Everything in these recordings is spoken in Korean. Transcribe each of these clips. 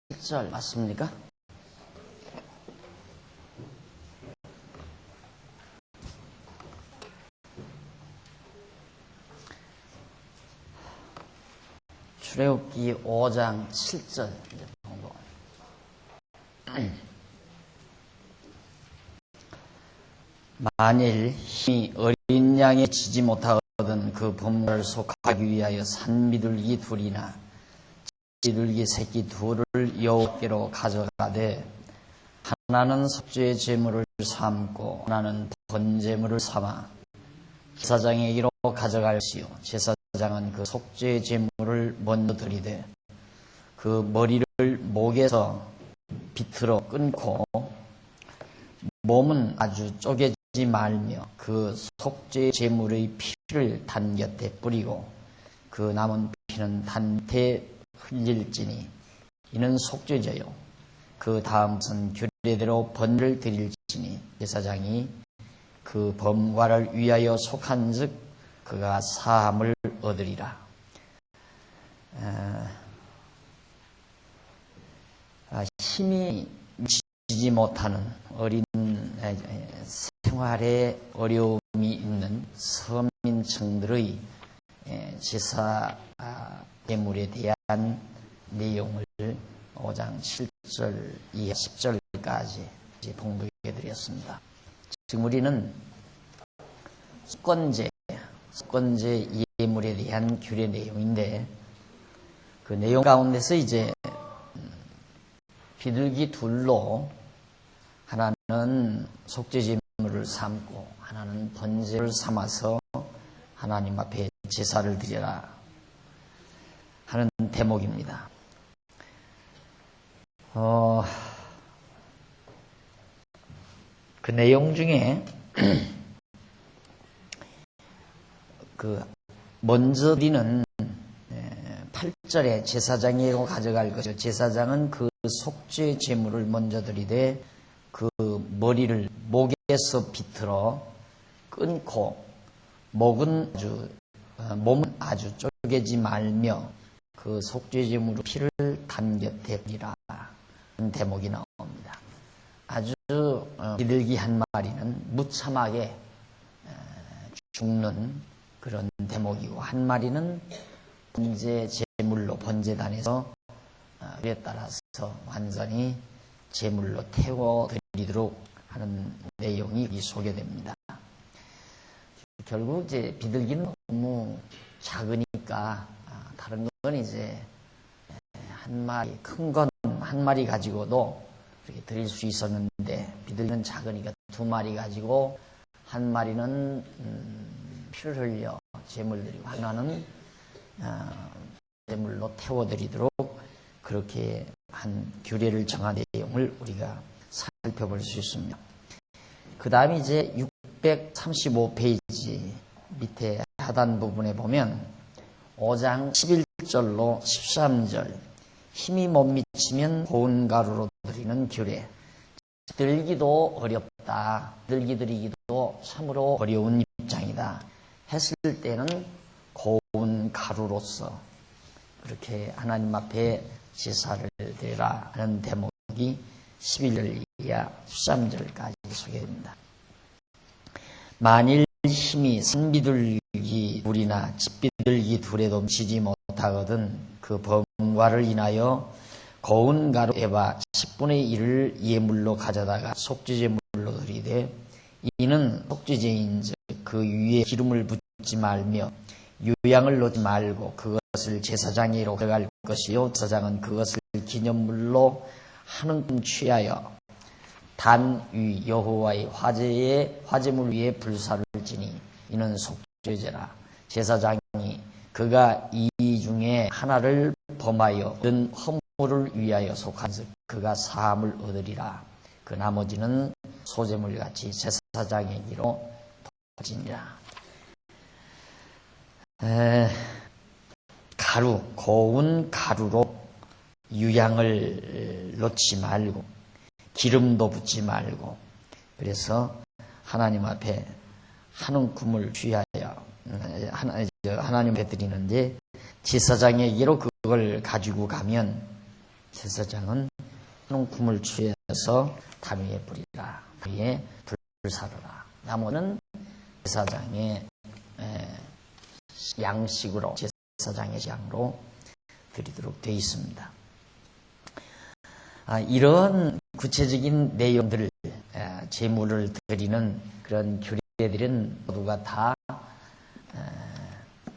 7절 맞습니까? 출애굽기 5장 7절 정도. 만일 힘이 어린 양에 지지 못하거든 그 범죄를 속하기 위하여 산비둘기 둘이나 비둘기 새끼 둘을 여호와께로 가져가되 하나는 속죄의 제물을 삼고 하나는 번제물을 삼아 제사장에게로 가져갈시오. 제사장은 그 속죄의 제물을 먼저 드리되 그 머리를 목에서 비틀어 끊고 몸은 아주 쪼개지 말며 그 속죄의 제물의 피를 단 곁에 뿌리고 그 남은 피는 단테 흘릴지니 이는 속죄제요. 그 다음은 규례대로 번제를 드릴지니 제사장이 그 범과를 위하여 속한즉 그가 사함을 얻으리라. 힘이 지지 못하는 어린 생활에 어려움이 있는 서민층들의 제사 예물에 대한 내용을 5장 7절 이하 10절까지 봉독해 드렸습니다. 지금 우리는 속건제 예물에 대한 규례 내용인데 그 내용 가운데서 이제 비둘기 둘로 하나는 속죄제물을 삼고 하나는 번제를 삼아서 하나님 앞에 제사를 드려라 하는 대목입니다. 그 내용 중에 그 먼저 드리는 8절에 제사장에게로 가져갈 것이요. 제사장은 그 속죄 제물을 먼저 드리되 그 머리를 목에서 비틀어 끊고 몸은 아주 쪼개지 말며 그 속죄 제물의 피를 단 곁에 뿌리라 하는 대목이 나옵니다. 아주 비둘기 한 마리는 무참하게 죽는 그런 대목이고 한 마리는 번제 제물로 번제단에서 그에 따라서 완전히 제물로 태워드리도록 하는 내용이 소개됩니다. 결국 이제 비둘기는 너무 작으니까 다른 건 이제 한 마리 큰 건 한 마리 가지고도 이렇게 드릴 수 있었는데 비둘기는 작으니까 두 마리 가지고 한 마리는 피를 흘려 제물 드리고 하나는 제물로 태워드리도록 그렇게 한 규례를 정한 내용을 우리가 살펴볼 수 있습니다. 그 다음에 이제 635페이지 밑에 하단 부분에 보면 5장 11절로 13절 힘이 못 미치면 고운 가루로 드리는 규례. 들기도 어렵다. 들기 드리기도 참으로 어려운 입장이다. 했을 때는 고운 가루로서 그렇게 하나님 앞에 제사를 드리라 하는 대목이 11절 이하 13절까지 소개됩니다. 만일 힘이 산비둘기 둘이나 집비둘기 둘에도 지지 못하거든 그 범과를 인하여 고운 가루 에바 10분의 1을 예물로 가져다가 속죄제물로 드리되 이는 속죄제인즉 그 위에 기름을 붓지 말며 유향을 넣지 말고 그것을 제사장에게로 가져갈 것이요 제사장은 그것을 기념물로 한 움큼 취하여 단 위 여호와의 화제물 위에 불사를 지니 이는 속죄제라. 제사장이 그가 이 중에 하나를 범하여 얻은 허물을 위하여 속한즉 그가 사함을 얻으리라. 그 나머지는 소제물같이 제사장에게로 돌지니라. 고운 가루로 유향을 넣지 말고 기름도 붓지 말고 그래서 하나님 앞에 한 움큼을 취하여 하나님 앞에 드리는데 제사장에게로 그걸 가지고 가면 제사장은 kum을 취해서 단 위에 뿌리라. 단 위에 불사르라. 나머지는 제사장의 양식으로, 제사장의 양으로 드리도록 되어 있습니다. 이런 구체적인 내용들을, 제물을 드리는 그런 규례들은 모두가 다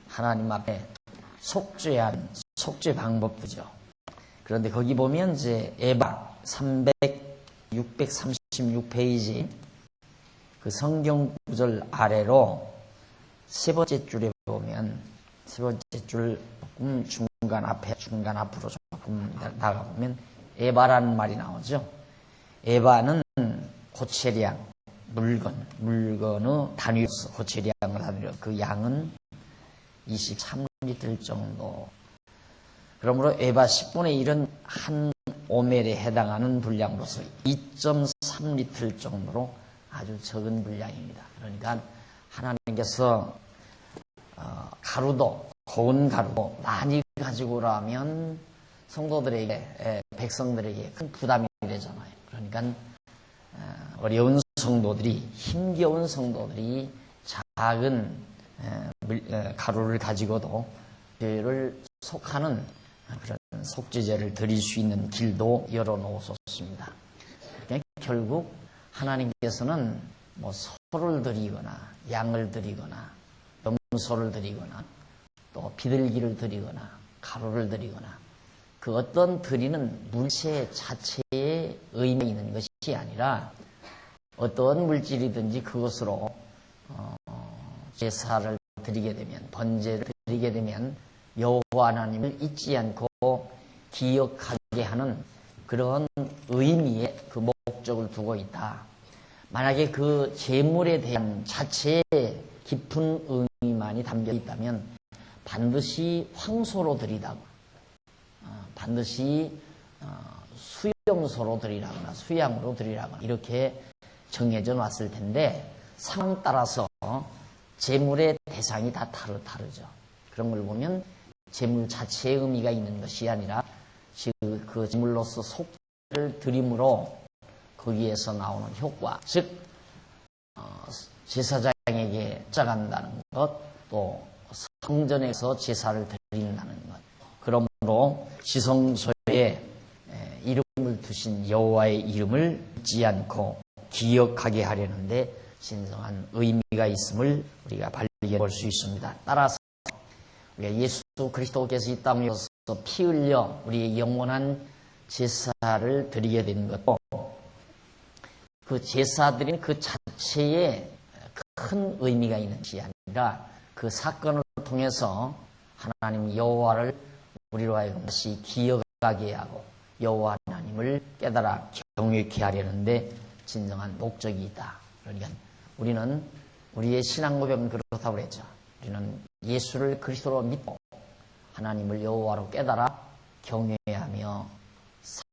하나님 앞에 속죄한 속죄 방법이죠. 그런데 거기 보면 이제 에바 636페이지 그 성경 구절 아래로 세 번째 줄에 보면, 세 번째 줄 조금 중간 앞으로 조금 나가보면 에바라는 말이 나오죠. 에바는 고체량, 물건의 단위로서 고체량을 단위로, 그 양은 23리터 정도. 그러므로 에바 10분의 1은 한 오멜에 해당하는 분량으로서 2.3리터 정도로 아주 적은 분량입니다. 그러니까 하나님께서 가루도, 고운 가루도 많이 가지고 오라면 성도들에게, 백성들에게 큰 부담이 되잖아요. 그러니까 어려운 성도들이, 힘겨운 성도들이 작은 가루를 가지고도 죄를 속하는 그런 속죄제를 드릴 수 있는 길도 열어놓으셨습니다. 그러니까 결국 하나님께서는 뭐 소를 드리거나 양을 드리거나 염소를 드리거나 또 비둘기를 드리거나 가루를 드리거나 그 어떤 드리는 물체 자체에 의미 있는 것이 아니라 어떤 물질이든지 그것으로 제사를 드리게 되면, 번제를 드리게 되면 여호와 하나님을 잊지 않고 기억하게 하는 그런 의미의 그 목적을 두고 있다. 만약에 그 제물에 대한 자체에 깊은 의미만이 담겨 있다면 반드시 황소로 드리다가, 반드시 수염소로 드리라거나 수양으로 드리라거나 이렇게 정해져 놨을 텐데, 상황 따라서 제물의 대상이 다 다르죠. 그런 걸 보면 제물 자체의 의미가 있는 것이 아니라 그 제물로서 속죄를 드림으로 거기에서 나오는 효과, 즉 제사장에게 짜간다는 것, 또 성전에서 제사를 드린다는 것. 그러므로 지성소에 이름을 두신 여호와의 이름을 잊지 않고 기억하게 하려는데 진정한 의미가 있음을 우리가 발견해 볼 수 있습니다. 따라서 우리가 예수 그리스도께서 이 땅에 오셔서 피 흘려 우리의 영원한 제사를 드리게 된 것도 그 제사드린 그 자체에 큰 의미가 있는 것이 아니라 그 사건을 통해서 하나님 여호와를 우리로 하여금 다시 기억하게 하고 여호와 하나님을 깨달아 경외케 하려는데 진정한 목적이 있다. 그러니까 우리는 우리의 신앙 고백은 그렇다고 그랬죠. 우리는 예수를 그리스도로 믿고 하나님을 여호와로 깨달아 경외하며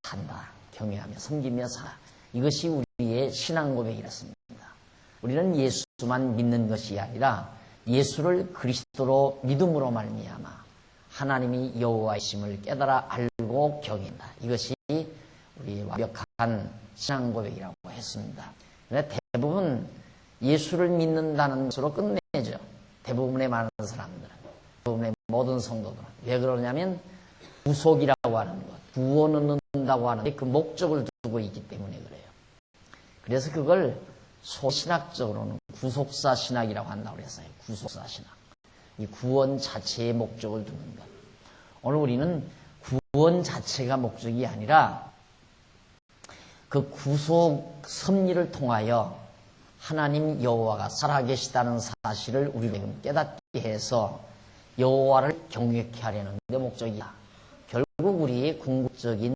산다. 경외하며 섬기며 살아. 이것이 우리의 신앙 고백이었습니다. 우리는 예수만 믿는 것이 아니라 예수를 그리스도로 믿음으로 말미암아 하나님이 여호와이심을 깨달아 알고 경외한다. 이것이 우리의 완벽한 신앙 고백이라고 했습니다. 그런데 대부분 예수를 믿는다는 것으로 끝내죠. 대부분의 많은 사람들은, 대부분의 모든 성도들은. 왜 그러냐면 구속이라고 하는 것, 구원을 얻는다고 하는데 그 목적을 두고 있기 때문에 그래요. 그래서 그걸 소신학적으로는 구속사 신학이라고 한다고 그랬어요. 구속사 신학. 이 구원 자체의 목적을 두는 것. 오늘 우리는 구원 자체가 목적이 아니라 그 구속 섭리를 통하여 하나님 여호와가 살아계시다는 사실을 우리에게 깨닫게 해서 여호와를 경외케 하려는 데 목적이다. 결국 우리의 궁극적인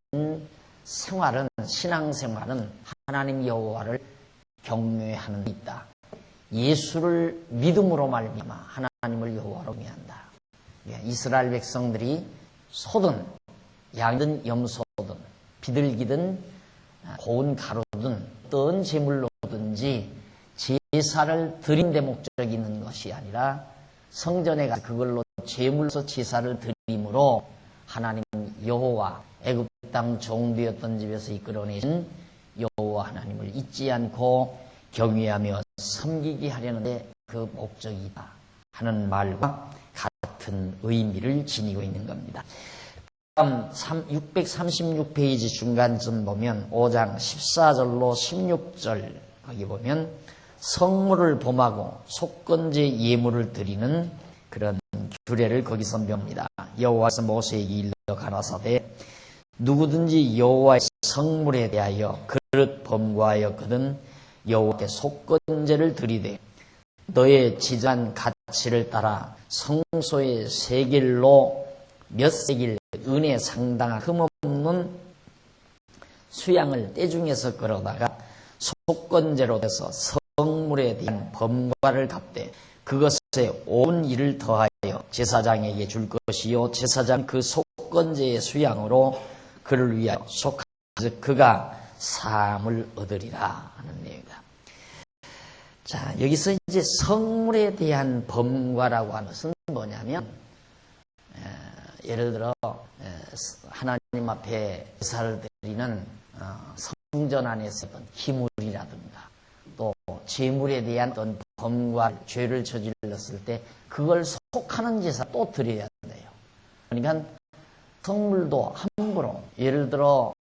생활은, 신앙생활은 하나님 여호와를 경외하는 데 있다. 예수를 믿음으로 말미암아 하나님을 여호와로 경외한다. 이스라엘 백성들이 소든 양이든 염소든 비둘기든 고운 가루든 어떤 제물로든지 제사를 드린 데 목적이 있는 것이 아니라 성전에 가서 그걸로 제물로서 제사를 드림으로 하나님 여호와 애굽 땅 종되었던 집에서 이끌어내신 여호와 하나님을 잊지 않고 경외하며 섬기게 하려는데 그 목적이다 하는 말과 같은 의미를 지니고 있는 겁니다. 다음 636페이지 중간쯤 보면 5장 14절로 16절 거기 보면 성물을 범하고 속건제 예물을 드리는 그런 규례를 거기서 배웁니다. 여호와께서 모세에게 일러 가라사대 누구든지 여호와의 성물에 대하여 그릇 범과하였거든 여호와께 속건제를 드리되 너의 지정한 가치를 따라 성소의 세겔로 몇 세겔 은혜 상당한 흠없는 수양을 떼중에서 끌어다가 속건제로 돼서 성물에 대한 범과를 갚되 그것에 온 일을 더하여 제사장에게 줄 것이요 제사장 그 속건제의 수양으로 그를 위하여 속하여 그가 사함을 얻으리라 하는 내용이다. 자, 여기서 이제 성물에 대한 범과라고 하는 것은 뭐냐면 예를 들어 하나님 앞에 제사를 드리는 성전 안에서 어떤 기물이라든가 또 제물에 대한 어떤 범과 죄를 저질렀을 때 그걸 속하는 제사 또 드려야 돼요. 그러니까 성물도 함부로 예를 들어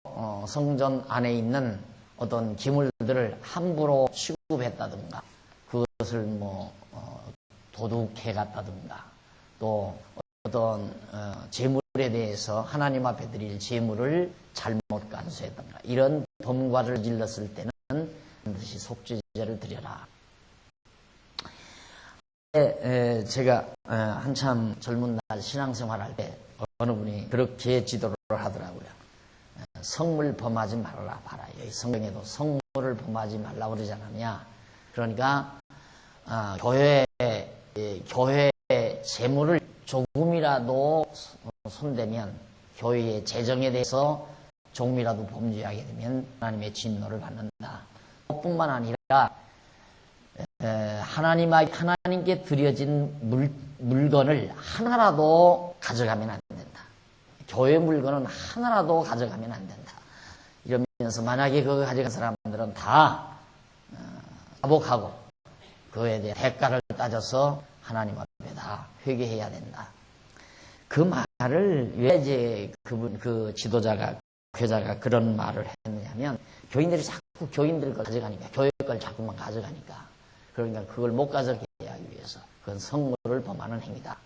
성전 안에 있는 어떤 기물들을 함부로 취급했다든가 그것을 도둑해 갔다든가 또 어떤 제물에 대해서 하나님 앞에 드릴 제물을 잘못 간수했던가 이런 범과를 질렀을 때는 반드시 속죄제를 드려라. 제가 한참 젊은 날 신앙생활할 때 어느 분이 그렇게 지도를 하더라고요. 성물 범하지 말아라 봐라. 여기 성경에도 성물을 범하지 말라고 그러지 않느냐. 그러니까 교회 재물을 조금이라도 손대면 교회의 재정에 대해서 조금이라도 범죄하게 되면 하나님의 진노를 받는다. 뿐만 아니라 하나님께 드려진 물건을 하나라도 가져가면 안 된다. 교회 물건은 하나라도 가져가면 안 된다. 이러면서 만약에 그거 가져간 사람들은 다 자복하고 그에 대해 대가를 따져서 하나님 앞에 다 회개해야 된다. 그 말을 왜 이제 그 지도자가 교자가 그런 말을 했느냐면 교인들이 자꾸 교인들 걸 가져가니까 교회 걸 자꾸만 가져가니까 그러니까 그걸 못 가져가게 하기 위해서 그건 성물을 범하는 행위다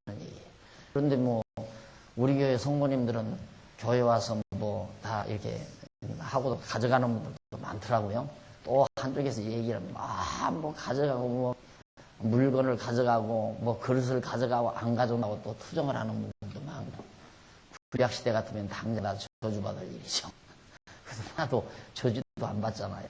하는 얘기예요. 그런데 우리 교회 성모님들은 교회 와서 다 이렇게 하고 가져가는 분들도 많더라고요. 또 한쪽에서 얘기를 가져가고 물건을 가져가고 그릇을 가져가고 안 가져가고 또 투정을 하는 분들도 많고 구약시대 같으면 당장 다 저주받을 일이죠. 그래서 나도 저주도 안 받잖아요.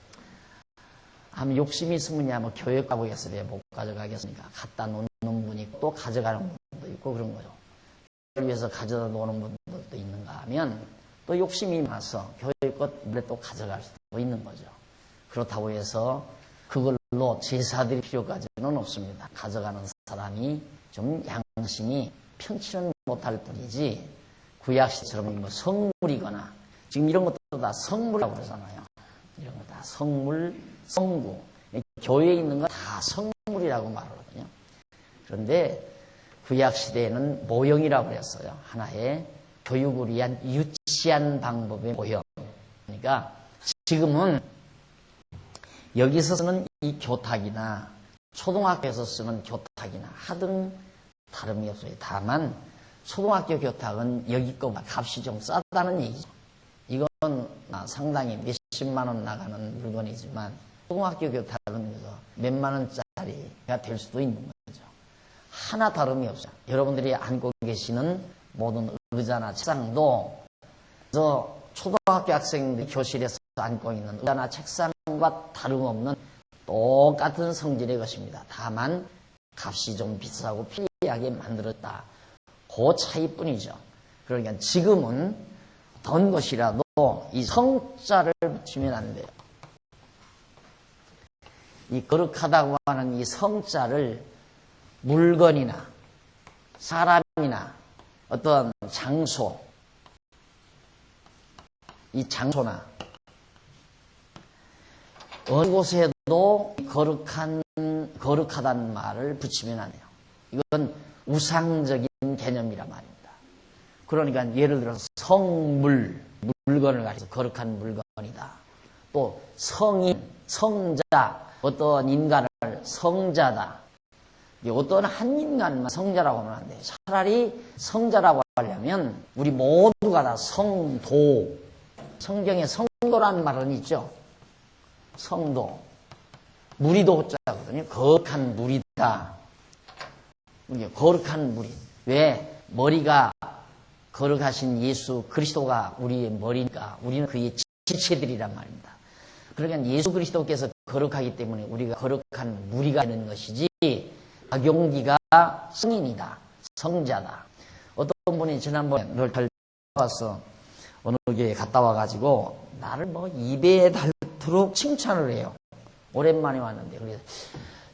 아무 욕심이 있으면 교회 가보겠어요. 왜 못 가져가겠습니까? 갖다 놓는 분이 있고 또 가져가는 분도 있고 그런 거죠. 교회를 위해서 가져다 놓는 분들도 있는가 하면 또 욕심이 많아서 교회 것 물에 또 가져갈 수도 있는 거죠. 그렇다고 해서 그걸로 제사 드릴 필요까지는 없습니다. 가져가는 사람이 좀 양심이 편치는 못할 뿐이지 구약시처럼 성물이거나 지금 이런 것도 다 성물이라고 그러잖아요. 이런 거 다 성물, 성구. 교회에 있는 건 다 성물이라고 말하거든요. 그런데 구약시대에는 모형이라고 그랬어요. 하나의 교육을 위한 유치한 방법의 모형. 그러니까 지금은 여기서 쓰는 이 교탁이나 초등학교에서 쓰는 교탁이나 하등 다름이 없어요. 다만 초등학교 교탁은 여기 거보다 값이 좀 싸다는 얘기죠. 이건 상당히 몇십만 원 나가는 물건이지만 초등학교 교탁은 몇만 원짜리가 될 수도 있는 거죠. 하나 다름이 없어요. 여러분들이 앉고 계시는 모든 의자나 책상도 초등학교 학생들이 교실에서 앉고 있는 의자나 책상과 다름없는 똑같은 성질의 것입니다. 다만 값이 좀 비싸고 편리하게 만들었다. 그 차이뿐이죠. 그러니까 지금은 어떤 것이라도 이 성자를 붙이면 안 돼요. 이 거룩하다고 하는 이 성자를 물건이나 사람이나 어떤 장소 이 장소나 어느 곳에도 거룩하다는 말을 붙이면 안 돼요. 이건 우상적인 개념이란 말입니다. 그러니까 예를 들어서 물건을 가지고 거룩한 물건이다. 또 성인, 성자, 어떤 인간을 성자다. 어떤 한 인간만 성자라고 하면 안 돼요. 차라리 성자라고 하려면 우리 모두가 다 성도, 성경에 성도라는 말은 있죠. 성도, 무리도 호자거든요. 거룩한 무리다. 거룩한 무리. 왜? 머리가 거룩하신 예수 그리스도가 우리의 머리니까 우리는 그의 지체들이란 말입니다. 그러니까 예수 그리스도께서 거룩하기 때문에 우리가 거룩한 무리가 되는 것이지, 박용기가 성인이다, 성자다. 어떤 분이 지난번에 널 와서 어느 교회에 갔다 와가지고 나를 뭐 입에 닳도록 칭찬을 해요. 오랜만에 왔는데. 그래서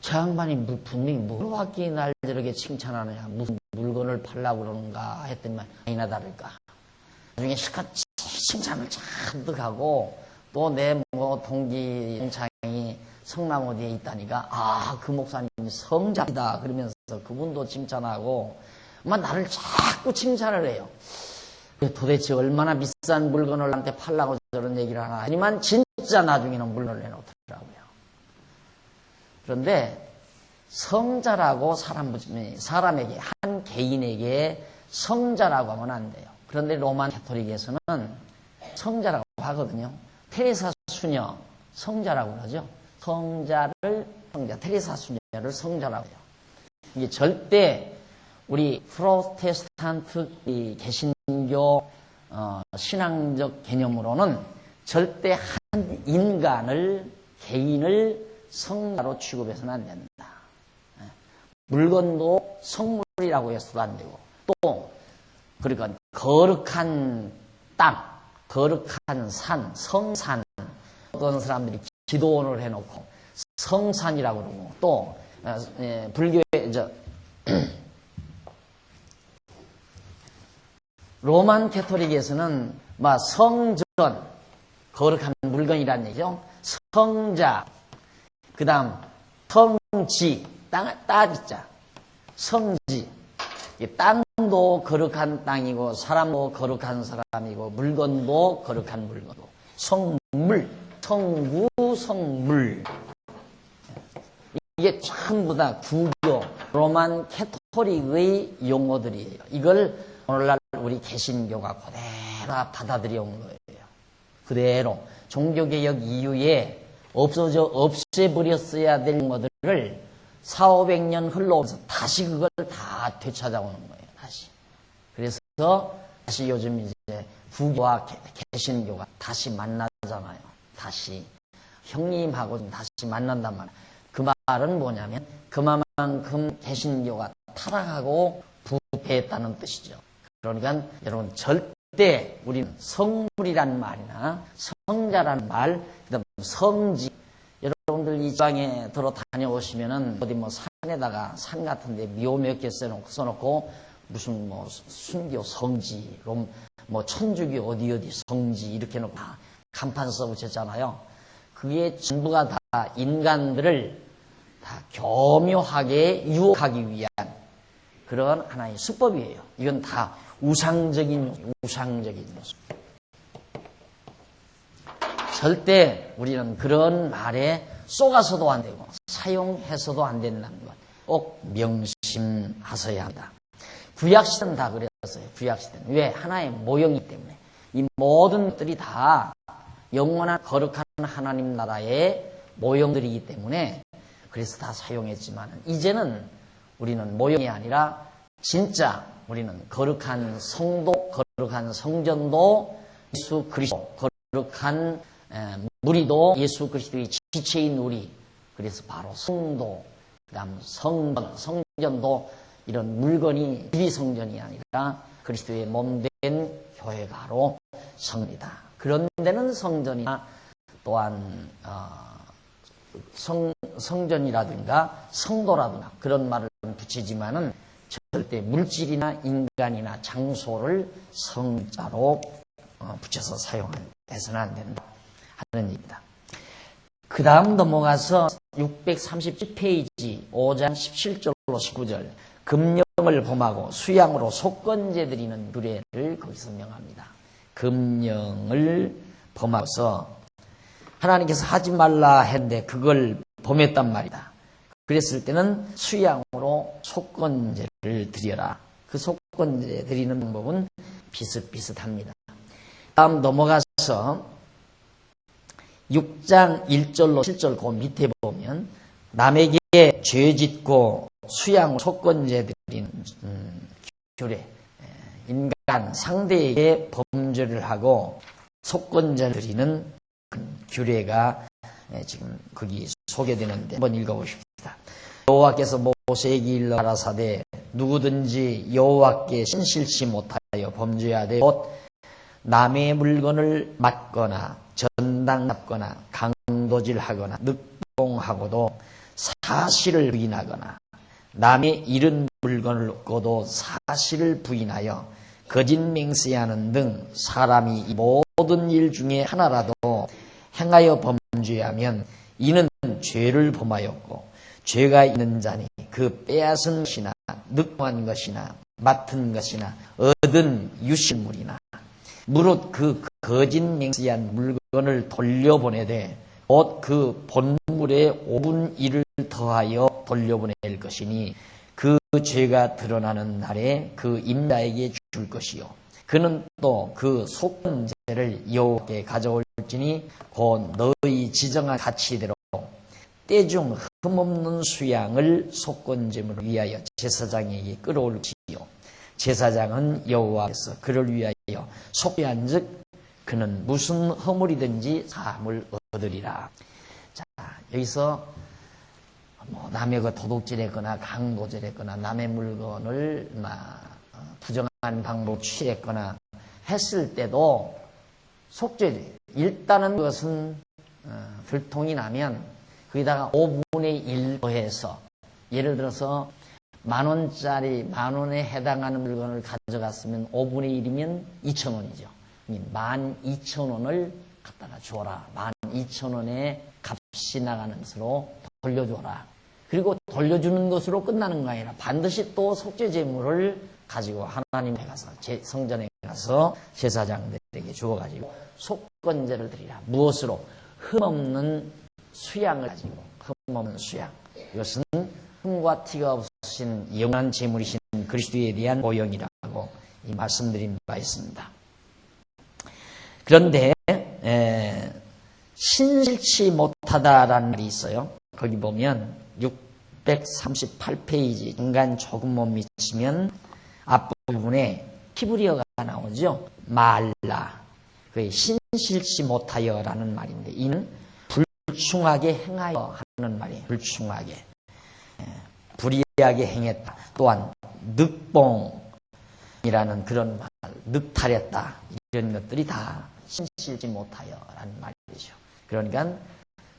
저 양반이 분명히 뭘 왔기에 날 저렇게 칭찬하느냐, 무슨 물건을 팔라고 그러는가 했더니만 아니나 다를까. 나중에 실컷 칭찬을 잔뜩 하고, 또 내 동기 영창이 성남 어디에 있다니까, 아, 그 목사님이 성자이다 그러면서 그분도 칭찬하고, 나를 자꾸 칭찬을 해요. 도대체 얼마나 비싼 물건을 나한테 팔라고 저런 얘기를 하나. 아니면 진짜 나중에는 물건을 내놓더라고요. 그런데 성자라고 사람에게, 한 개인에게 성자라고 하면 안 돼요. 그런데 로만 가톨릭에서는 성자라고 하거든요. 테레사 수녀 성자라고 그러죠. 테레사 수녀를 성자라고 해요. 이게 절대 우리 프로테스탄트 개신교 신앙적 개념으로는 절대 한 개인을 성자로 취급해서는 안 된다. 물건도 성물이라고 해서도 안 되고, 또 그러니까 거룩한 땅, 거룩한 산, 성산, 어떤 사람들이 기도원을 해놓고 성산이라고 그러고, 또 불교의 로만 캐토릭에서는 성전, 거룩한 물건이라는 얘기죠. 성자, 그 다음 성지, 따지자, 성지. 땅도 거룩한 땅이고, 사람도 거룩한 사람이고, 물건도 거룩한 물건이고, 성물, 성구, 성물. 이게 전부 다 구교, 로만 캐토릭의 용어들이에요. 이걸 오늘날 우리 개신교가 그대로 받아들여 온 거예요. 그대로 종교개혁 이후에 없애버렸어야 될 것들을 400~500년 흘러오면서 다시 그걸 다 되찾아오는 거예요. 다시. 그래서 다시 요즘 이제 부교와 개신교가 다시 만나잖아요. 다시 형님하고 다시 만난단 말이에요. 그 말은 뭐냐면 그만큼 개신교가 타락하고 부패했다는 뜻이죠. 그러니까 여러분, 절대 우리는 성물이라는 말이나 성자라는 말, 그다음 성지, 여러분들 이 지방에 들어 다녀오시면은 어디 산에다가, 산 같은데 묘 몇 개 써놓고 무슨 순교 성지, 천주교 어디 성지 이렇게 놓고 간판 써붙였잖아요. 그게 전부가 다 인간들을 다 교묘하게 유혹하기 위한 그런 하나의 수법이에요. 이건 다 우상적인 모습. 절대 우리는 그런 말에 속아서도 안 되고 사용해서도 안 된다는 것 꼭 명심하셔야 한다. 구약시대는 다 그랬어요. 구약시대는. 왜? 하나의 모형이기 때문에. 이 모든 것들이 다 영원한 거룩한 하나님 나라의 모형들이기 때문에 그래서 다 사용했지만, 이제는 우리는 모형이 아니라 진짜 우리는 거룩한 성도, 거룩한 성전도 예수 그리스도, 거룩한 무리도 예수 그리스도의 지체인 우리, 그래서 바로 성도, 그 다음 성전도 이런 물건이 집이 성전이 아니라 그리스도의 몸된 교회가 바로 성이다. 그런 데는 성전이나 또한 성전이라든가 성도라든가 그런 말을 붙이지만은 절대 물질이나 인간이나 장소를 성자로 붙여서 사용해서는 안 된다 하는 얘기입니다. 그 다음 넘어가서 637페이지 5장 17절로 19절 금령을 범하고 수양으로 속건제 드리는 규례를 거기서 명합니다. 금령을 범하고서 하나님께서 하지 말라 했는데 그걸 범했단 말이다. 그랬을 때는 수양으로 속건제를 드려라. 그 속건제 드리는 방법은 비슷비슷합니다. 다음 넘어가서 6장 1절로 7절 그 밑에 보면 남에게 죄 짓고 수양으로 속건제 드리는 규례, 인간 상대에게 범죄를 하고 속건제를 드리는 규례가 지금 거기 소개되는데 한번 읽어보십시다. 여호와께서 모세에게 일러 가라사대 누구든지 여호와께 신실치 못하여 범죄하되 곧 남의 물건을 맞거나 전당납거나 강도질하거나 늑봉하고도 사실을 부인하거나 남의 잃은 물건을 얻고도 사실을 부인하여 거짓 맹세하는 등 사람이 이 모든 일 중에 하나라도 행하여 범죄하면 이는 죄를 범하였고 죄가 있는 자니 그 빼앗은 것이나 늑봉한 것이나 맡은 것이나 얻은 유실물이나 무릇 그 거짓 맹세한 물건을 돌려보내되 곧 그 본물의 5분 1을 더하여 돌려보낼 것이니 그 죄가 드러나는 날에 그 임자에게 줄 것이요 그는 또 그 속건제를 여호와께 가져올지니 곧 너희 지정한 가치대로 때중 흠없는 수양을 속건제물을 위하여 제사장에게 끌어올지요 제사장은 여호와께서 그를 위하여 속죄한즉 그는 무슨 허물이든지 사함을 얻으리라. 자, 여기서 남의 그 도둑질했거나 강도질했거나 남의 물건을 부정한 방법 취했거나 했을 때도 속죄돼. 일단은 그것은 불통이 나면 거기다가 5분의 1 더해서 예를 들어서 10,000원짜리 10,000원에 해당하는 물건을 가져갔으면 5분의 1이면 2,000원이죠. 12,000원을 갖다가 줘라. 12,000원의 값이 나가는 것으로 돌려줘라. 그리고 돌려주는 것으로 끝나는 거 아니라 반드시 또 속죄제물을 가지고 하나님에 가서 성전에 가서 제사장들에게 주어가지고 속건제를 드리라. 무엇으로? 흠없는 수양을 가지고 흠없는 수양. 이것은 흠과 티가 없으신 영원한 제물이신 그리스도에 대한 보형이라고 이 말씀드린 바 있습니다. 그런데 신실치 못하다라는 말이 있어요. 거기 보면 638페이지 중간 조금 못 미치면 앞부분에 히브리어가 나오죠. 말라. 그게 신실치 못하여라는 말인데 이는 불충하게 행하여 하는 말이에요. 불충하게. 불의하게 행했다. 또한 늑봉이라는 그런 말, 늑탈했다. 이런 것들이 다 신실치 못하여라는 말이죠. 그러니까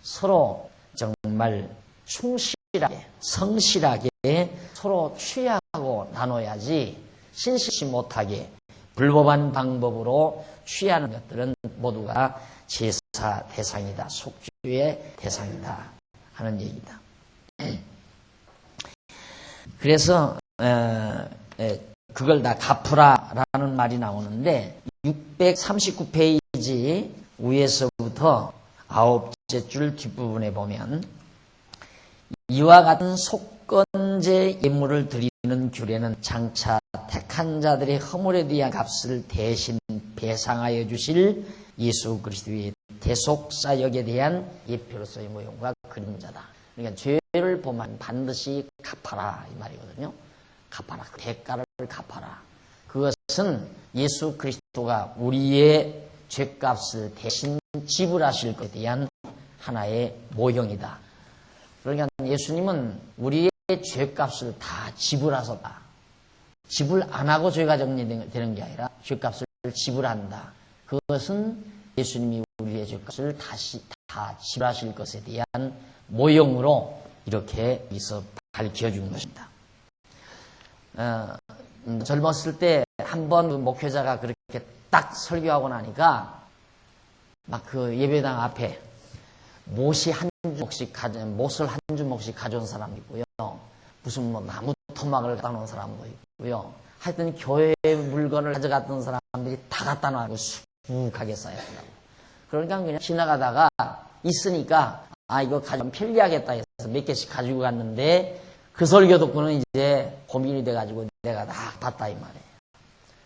서로 정말 충실하게, 성실하게 서로 취하고 나눠야지 신실치 못하게 불법한 방법으로 취하는 것들은 모두가 제사 대상이다. 속죄의 대상이다. 하는 얘기다. 그래서 그걸 다 갚으라라는 말이 나오는데 639페이지 위에서부터 9째 줄 뒷부분에 보면 이와 같은 속건제 예물을 드리는 규례는 장차 택한 자들의 허물에 대한 값을 대신 배상하여 주실 예수 그리스도의 대속사역에 대한 예표로서의 모형과 그림자다. 그러니까 죄를 보면 반드시 갚아라 이 말이거든요. 갚아라. 그 대가를 갚아라. 그것은 예수 그리스도가 우리의 죄값을 대신 지불하실 것에 대한 하나의 모형이다. 그러니까 예수님은 우리의 죄값을 다 지불하셨다. 지불 안 하고 죄가 정리되는 게 아니라 죄값을 지불한다. 그것은 예수님이 우리의 죄값을 다시 다 지불하실 것에 대한 모형으로 이렇게 여기서 밝혀준 것입니다. 젊었을 때 한 번 목회자가 그렇게 딱 설교하고 나니까 막 그 예배당 앞에 못을 한 주먹씩 가져온 사람도 있고요. 무슨 뭐 나무 토막을 갖다 놓은 사람도 있고요. 하여튼 교회 물건을 가져갔던 사람들이 다 갖다 놔고 수북하게 쌓였다고. 그러니까 그냥 지나가다가 있으니까 이거 가져가면 편리하겠다 해서 몇 개씩 가지고 갔는데 그 설교 듣고는 이제 고민이 돼가지고 내가 다 봤다 이 말이에요.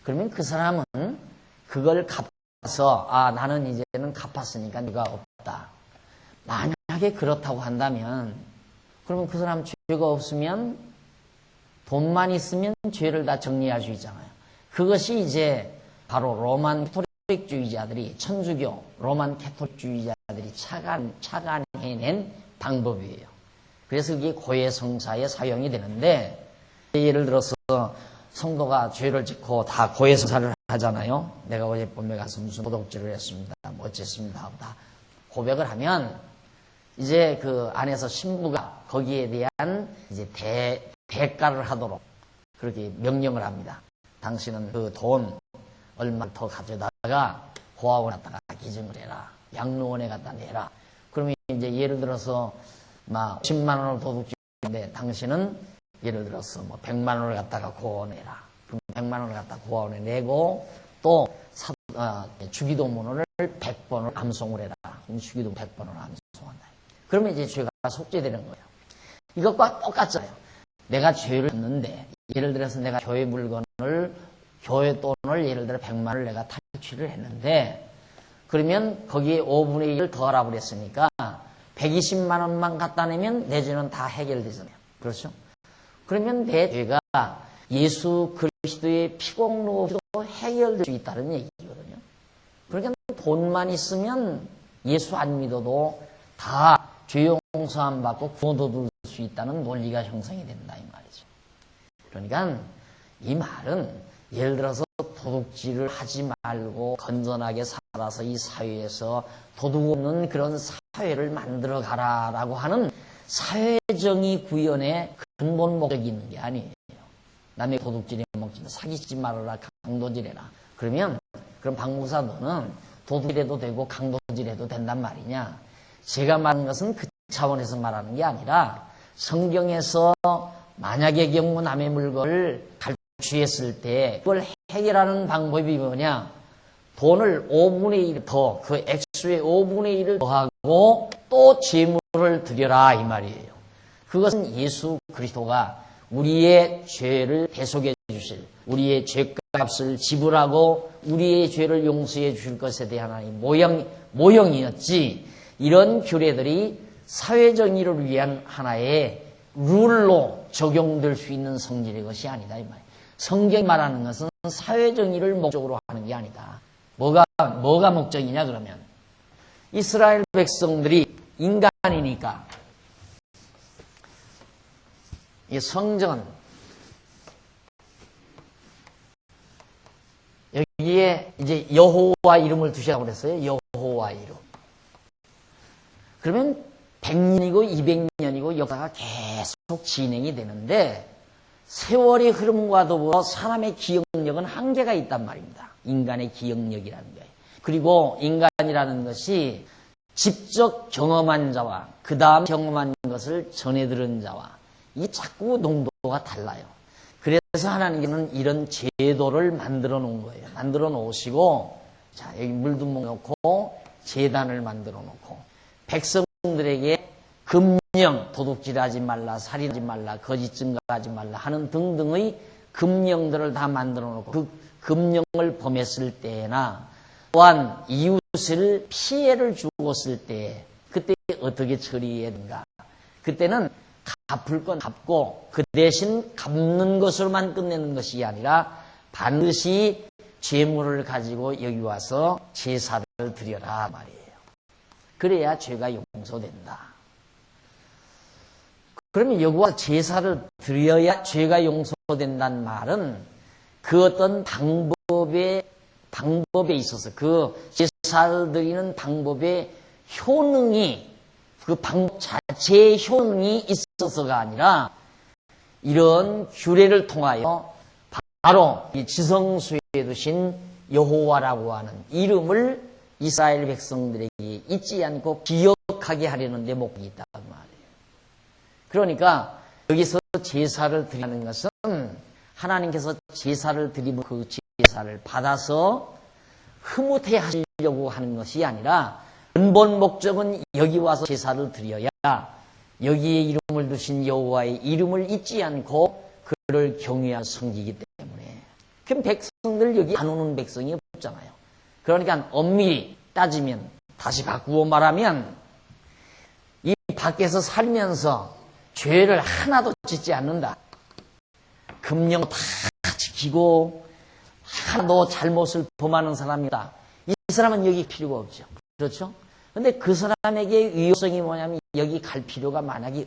그러면 그 사람은 그걸 갚아서 나는 이제는 갚았으니까 네가 없다. 만약에 그렇다고 한다면 그러면 그 사람 죄가 없으면 돈만 있으면 죄를 다 정리할 수 있잖아요. 그것이 이제 바로 로만 캐톨릭주의자들이 천주교 로만 캐톨릭주의자들이 착안해낸 방법이에요. 그래서 그게 고해성사에 사용이 되는데 예를 들어서 성도가 죄를 짓고 다 고해성사를 하잖아요. 내가 어제 밤에 가서 무슨 도둑질을 했습니다. 뭐 어쨌습니다 하고 다 고백을 하면 이제 그 안에서 신부가 거기에 대한 이제 대가를 하도록 그렇게 명령을 합니다. 당신은 그 돈 얼마 더 가져다가 고아원에 갖다가 기증을 해라. 양로원에 갖다 내라. 그러면 이제 예를 들어서 막 10만 원을 도둑질인데 당신은 예를 들어서 뭐 100만 원을 갖다가 고아원에 내라. 그럼 100만 원을 갖다가 고아원에 내고 또 주기도문을 100번을 암송을 해라. 그럼 주기도문 100번을 암송한다. 그러면 이제 죄가 속죄되는 거예요. 이것과 똑같잖아요. 내가 죄를 했는데 예를 들어서 내가 교회 물건을 교회 돈을 예를 들어 100만 원을 내가 탈취를 했는데 그러면 거기에 5분의 1을 더하라고 그랬으니까 120만 원만 갖다 내면 내 죄는 다 해결되잖아요. 그렇죠? 그러면 내 죄가 예수 그리스도의 피공로로 해결될 수 있다는 얘기거든요. 그러니까 돈만 있으면 예수 안 믿어도 다 죄 용서 안 받고 구원 얻을 수 있다는 논리가 형성이 된다 이 말이죠. 그러니까 이 말은 예를 들어서 도둑질을 하지 말고 건전하게 살아서 이 사회에서 도둑 없는 그런 사회를 만들어 가라라고 하는 사회정의 구현의 근본 목적이 있는 게 아니에요. 남의 도둑질에 먹지 사기치지 말아라 강도질해라. 그러면 그럼 박 목사 너는 도둑질해도 되고 강도질해도 된단 말이냐. 제가 말하는 것은 그 차원에서 말하는 게 아니라 성경에서 만약의 경우 남의 물건을 갈취했을 때 그걸 해결하는 방법이 뭐냐. 돈을 5분의 1 더, 그 액수의 5분의 1을 더하고 또 제물을 드려라 이 말이에요. 그것은 예수 그리스도가 우리의 죄를 대속해 주실, 우리의 죄값을 지불하고 우리의 죄를 용서해 주실 것에 대한 모형이었지. 이런 규례들이 사회정의를 위한 하나의 룰로 적용될 수 있는 성질의 것이 아니다 이 말이에요. 성경이 말하는 것은 사회정의를 목적으로 하는 게 아니다. 뭐가 목적이냐 그러면 이스라엘 백성들이 인간이니까 이 성전 여기에 이제 여호와 이름을 두시라고 그랬어요. 여호와 이름. 그러면 100년이고 200년이고 역사가 계속 진행이 되는데 세월의 흐름과 더불어 사람의 기억력은 한계가 있단 말입니다. 인간의 기억력이라는 거예요. 그리고 인간이라는 것이 직접 경험한 자와 그 다음 경험한 것을 전해 들은 자와 이 자꾸 농도가 달라요. 그래서 하나님께는 이런 제도를 만들어 놓은 거예요. 만들어 놓으시고 자 여기 물두멍 놓고 제단을 만들어 놓고 백성들에게 금령, 도둑질하지 말라, 살인하지 말라, 거짓 증거하지 말라 하는 등등의 금령들을 다 만들어 놓고 그 금령을 범했을 때나 또한 이웃을 피해를 주었을 때 그때 어떻게 처리해야 되는가. 그때는 갚을 건 갚고 그 대신 갚는 것으로만 끝내는 것이 아니라 반드시 죄물을 가지고 여기 와서 제사를 드려라 말이에요. 그래야 죄가 용서된다. 그러면 여기 와서 제사를 드려야 죄가 용서된다는 말은 그 어떤 방법에 있어서 그 제사를 드리는 방법의 효능이 그 방법 자체의 효능이 있어서가 아니라 이런 규례를 통하여 바로 이 지성소에 두신 여호와라고 하는 이름을 이스라엘 백성들에게 잊지 않고 기억하게 하려는 데 목적이 있단 말이에요. 그러니까 여기서 제사를 드리는 것은 하나님께서 제사를 드리면 그 제사를 받아서 흐뭇해 하시려고 하는 것이 아니라 근본 목적은 여기 와서 제사를 드려야 여기에 이름을 두신 여호와의 이름을 잊지 않고 그를 경외한 성기이기 때문에. 그럼 백성들 여기 안 오는 백성이 없잖아요. 그러니까 엄밀히 따지면 다시 바꾸어 말하면 이 밖에서 살면서 죄를 하나도 짓지 않는다. 금령 다 지키고 하나도 잘못을 범하는 사람이다. 이 사람은 여기 필요가 없죠. 그렇죠? 근데 그 사람에게 위험성이 뭐냐면 여기 갈 필요가 만약에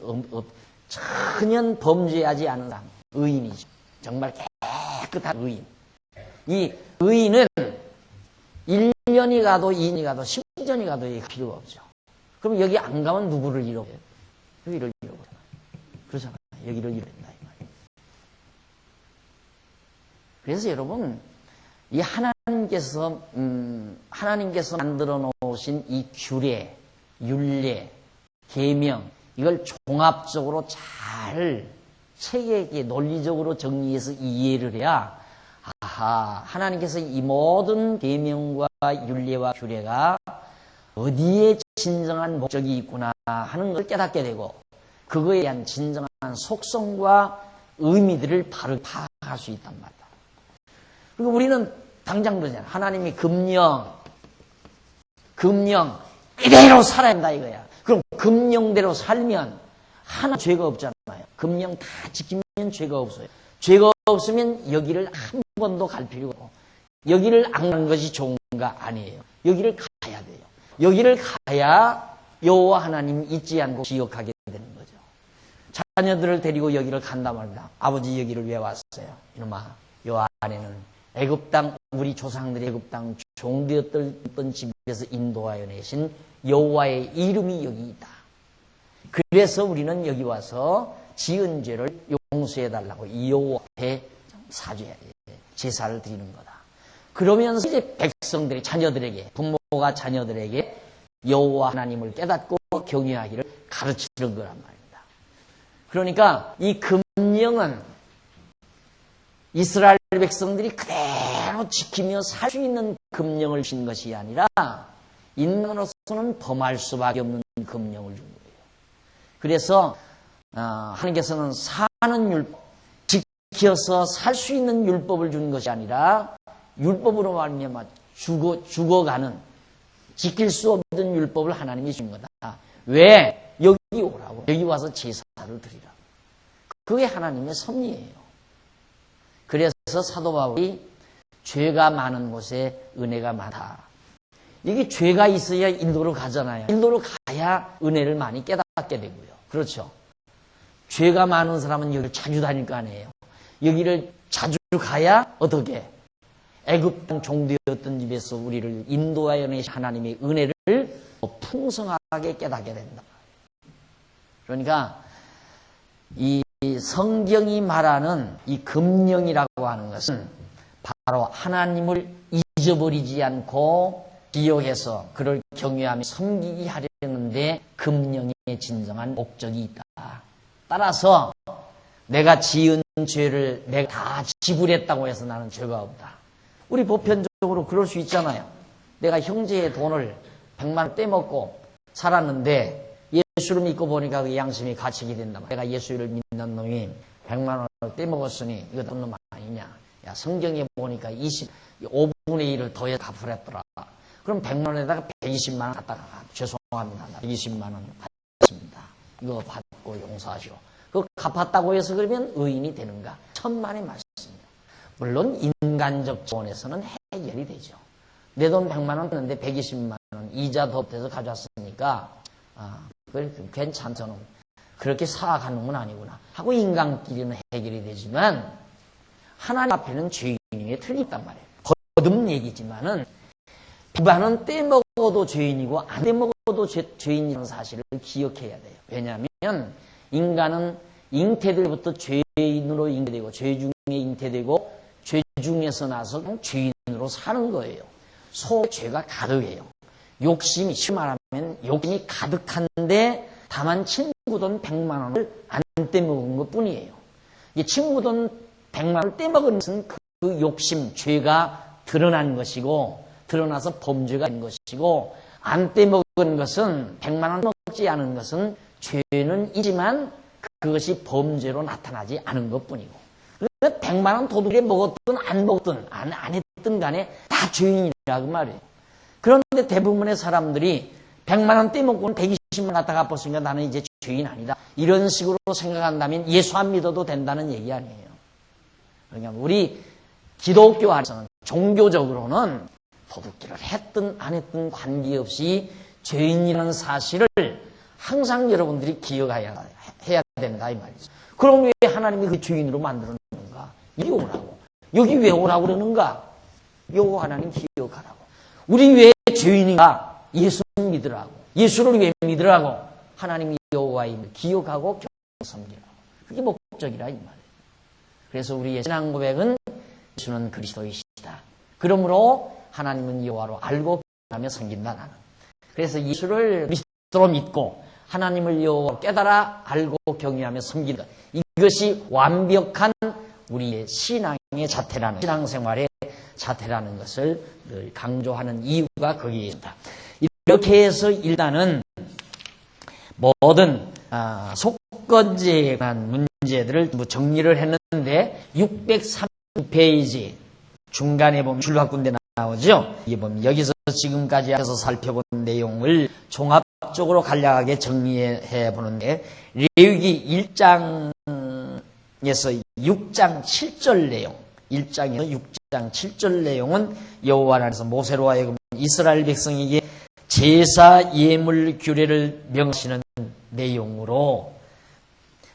전혀 범죄하지 않은 사람. 의인이죠. 정말 깨끗한 의인. 이 의인은 1년이 가도 2년이 가도 10년이 가도 여기 필요가 없죠. 그럼 여기 안 가면 누구를 잃어버려요? 여기를 잃어버려요. 그렇잖아요. 여기를 잃어버린다. 그래서 여러분, 이 하나님께서 만들어 놓으신 이 규례, 율례, 계명, 이걸 종합적으로 잘 체계있게 논리적으로 정리해서 이해를 해야, 아하, 하나님께서 이 모든 계명과 율례와 규례가 어디에 진정한 목적이 있구나 하는 걸 깨닫게 되고, 그거에 대한 진정한 속성과 의미들을 바로 파악할 수 있단 말이다. 그리고 우리는 당장 그러잖아. 하나님이 금령 이대로 살아야 한다 이거야. 그럼 금령대로 살면 하나 죄가 없잖아요. 금령 다 지키면 죄가 없어요. 죄가 없으면 여기를 한 번도 갈 필요가 없고, 여기를 안 가는 것이 좋은가? 아니에요. 여기를 가야 돼요. 여기를 가야 여호와 하나님 잊지 않고 기억하게 되는 거죠. 자녀들을 데리고 여기를 간다 말이다. 아버지 여기를 왜 왔어요? 이놈아, 요 안에는 애굽 땅, 우리 조상들의 애굽 땅 종되었던 집에서 인도하여 내신 여호와의 이름이 여기 있다. 그래서 우리는 여기 와서 지은 죄를 용서해달라고 이 여호와 앞에 사죄해야 돼. 제사를 드리는 거다. 그러면서 이제 백성들이 자녀들에게, 부모가 자녀들에게 여호와 하나님을 깨닫고 경외하기를 가르치는 거란 말입니다. 그러니까 이 금령은 이스라엘 백성들이 그대로 지키며 살 수 있는 금령을 준 것이 아니라 인간으로서는 범할 수밖에 없는 금령을 준 거예요. 그래서 하나님께서는 사는 율법, 지켜서 살 수 있는 율법을 준 것이 아니라 율법으로 말미암아 죽어가는, 지킬 수 없는 율법을 하나님이 준 거다. 왜? 여기 오라고. 여기 와서 제사를 드리라. 그게 하나님의 섭리예요. 그래서 사도 바울이 죄가 많은 곳에 은혜가 많다. 이게 죄가 있어야 인도로 가잖아요. 인도로 가야 은혜를 많이 깨닫게 되고요. 그렇죠. 죄가 많은 사람은 여기를 자주 다닐 거 아니에요. 여기를 자주 가야 어떻게? 애굽 땅 종되었던 집에서 우리를 인도하여 내신 하나님의 은혜를 풍성하게 깨닫게 된다. 그러니까 이 성경이 말하는 이 금령이라고 하는 것은 바로 하나님을 잊어버리지 않고 기억해서 그를 경외하며 섬기게 하려는데 금령의 진정한 목적이 있다. 따라서 내가 지은 죄를 내가 다 지불했다고 해서 나는 죄가 없다. 우리 보편적으로 그럴 수 있잖아요. 내가 형제의 돈을 100만 원 떼먹고 살았는데 예수를 믿고 보니까 그 양심이 갇히게 된다. 내가 예수를 믿는 놈이 100만 원을 떼먹었으니 이거 어떤 놈 아니냐. 야, 성경에 보니까 5분의 1을 더해 갚으랬더라. 그럼 100만 원에다가 120만 원 갖다가 죄송합니다. 120만 원 받습니다. 이거 받고 용서하시오. 그거 갚았다고 해서 그러면 의인이 되는가? 천만의 말씀입니다. 물론 인간적 조언에서는 해결이 되죠. 내 돈 100만 원 냈는데 120만 원 이자 덧대서 가져왔으니까 그래, 괜찮다. 그렇게 사악한 놈은 아니구나 하고 인간끼리는 해결이 되지만 하나님 앞에는 죄인이 틀렸단 말이에요. 거듭 얘기지만은 100만 원 떼먹어도 죄인이고 안 떼먹어도 죄인이라는 사실을 기억해야 돼요. 왜냐하면 인간은 잉태들부터 죄인으로 잉태되고 죄 중에 잉태되고 죄 중에서 나서 죄인으로 죄인으로 사는 거예요. 속에 죄가 가득해요. 욕심이, 심하면 욕심이 가득한데 다만 친구 돈 100만 원을 안 떼먹은 것 뿐이에요. 이 친구 돈 100만 원을 떼먹은 것은 그 욕심, 죄가 드러난 것이고, 드러나서 범죄가 된 것이고, 안 떼먹은 것은, 100만 원 먹지 않은 것은 죄는 있지만 그것이 범죄로 나타나지 않은 것 뿐이고, 100만 원 도둑에 먹었든 안 먹든 안 했든 간에 다 죄인이라고 말이에요. 그런데 대부분의 사람들이 100만 원 떼먹고는 120만 원 갖다 갚았으니까 나는 이제 죄인 아니다, 이런 식으로 생각한다면 예수 안 믿어도 된다는 얘기 아니에요. 그러니까 우리 기독교 안에서는, 종교적으로는 도둑질을 했든 안 했든 관계없이 죄인이라는 사실을 항상 여러분들이 기억해야 된다 이 말이죠. 그럼 왜 하나님이 그 죄인으로 만들었는가? 이리 오라고. 여기 왜 오라고 그러는가? 요거 하나님 기억하라고. 우리 왜 죄인인가? 예수 믿으라고. 예수를 왜 믿으라고? 하나님이 여호와임을 기억하고 섬기라고. 그게 목적이라 이 말이에요. 그래서 우리의 신앙 고백은 예수는 그리스도이시다. 그러므로 하나님은 여호와로 알고 하며 섬긴다 나는. 그래서 예수를 그리스도로 믿고 하나님을 여호와로 깨달아 알고 경외하며 섬긴다. 이것이 완벽한 우리의 신앙의 자태라는, 신앙생활의 자태라는 것을 늘 강조하는 이유가 거기에 있다. 이렇게 해서 일단은 모든 속건제에 관한 문제들을 정리를 했는데 603페이지 중간에 보면 줄바꾼데 나오죠. 이게 보면 여기서 지금까지 해서 살펴본 내용을 종합적으로 간략하게 정리해 보는데, 레위기 1장에서 6장 7절 내용, 1장에서 6장 7절 내용은 여호와 안에서 모세로 하여금 이스라엘 백성에게 제사 예물 규례를 명하시는 내용으로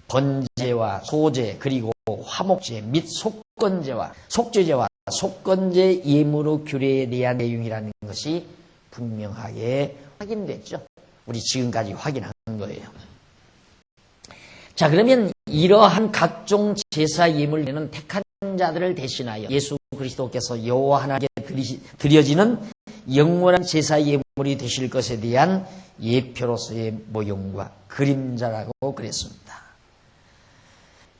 번제와 소제 그리고 화목제 및 속건제와 속죄제와 속건제 예물의 규례에 대한 내용이라는 것이 분명하게 확인됐죠. 우리 지금까지 확인한 거예요. 자, 그러면 이러한 각종 제사 예물에는 택한 자들을 대신하여 예수 그리스도께서 여호와 하나님께 드려지는 영원한 제사 예물이 되실 것에 대한 예표로서의 모형과 그림자라고 그랬습니다.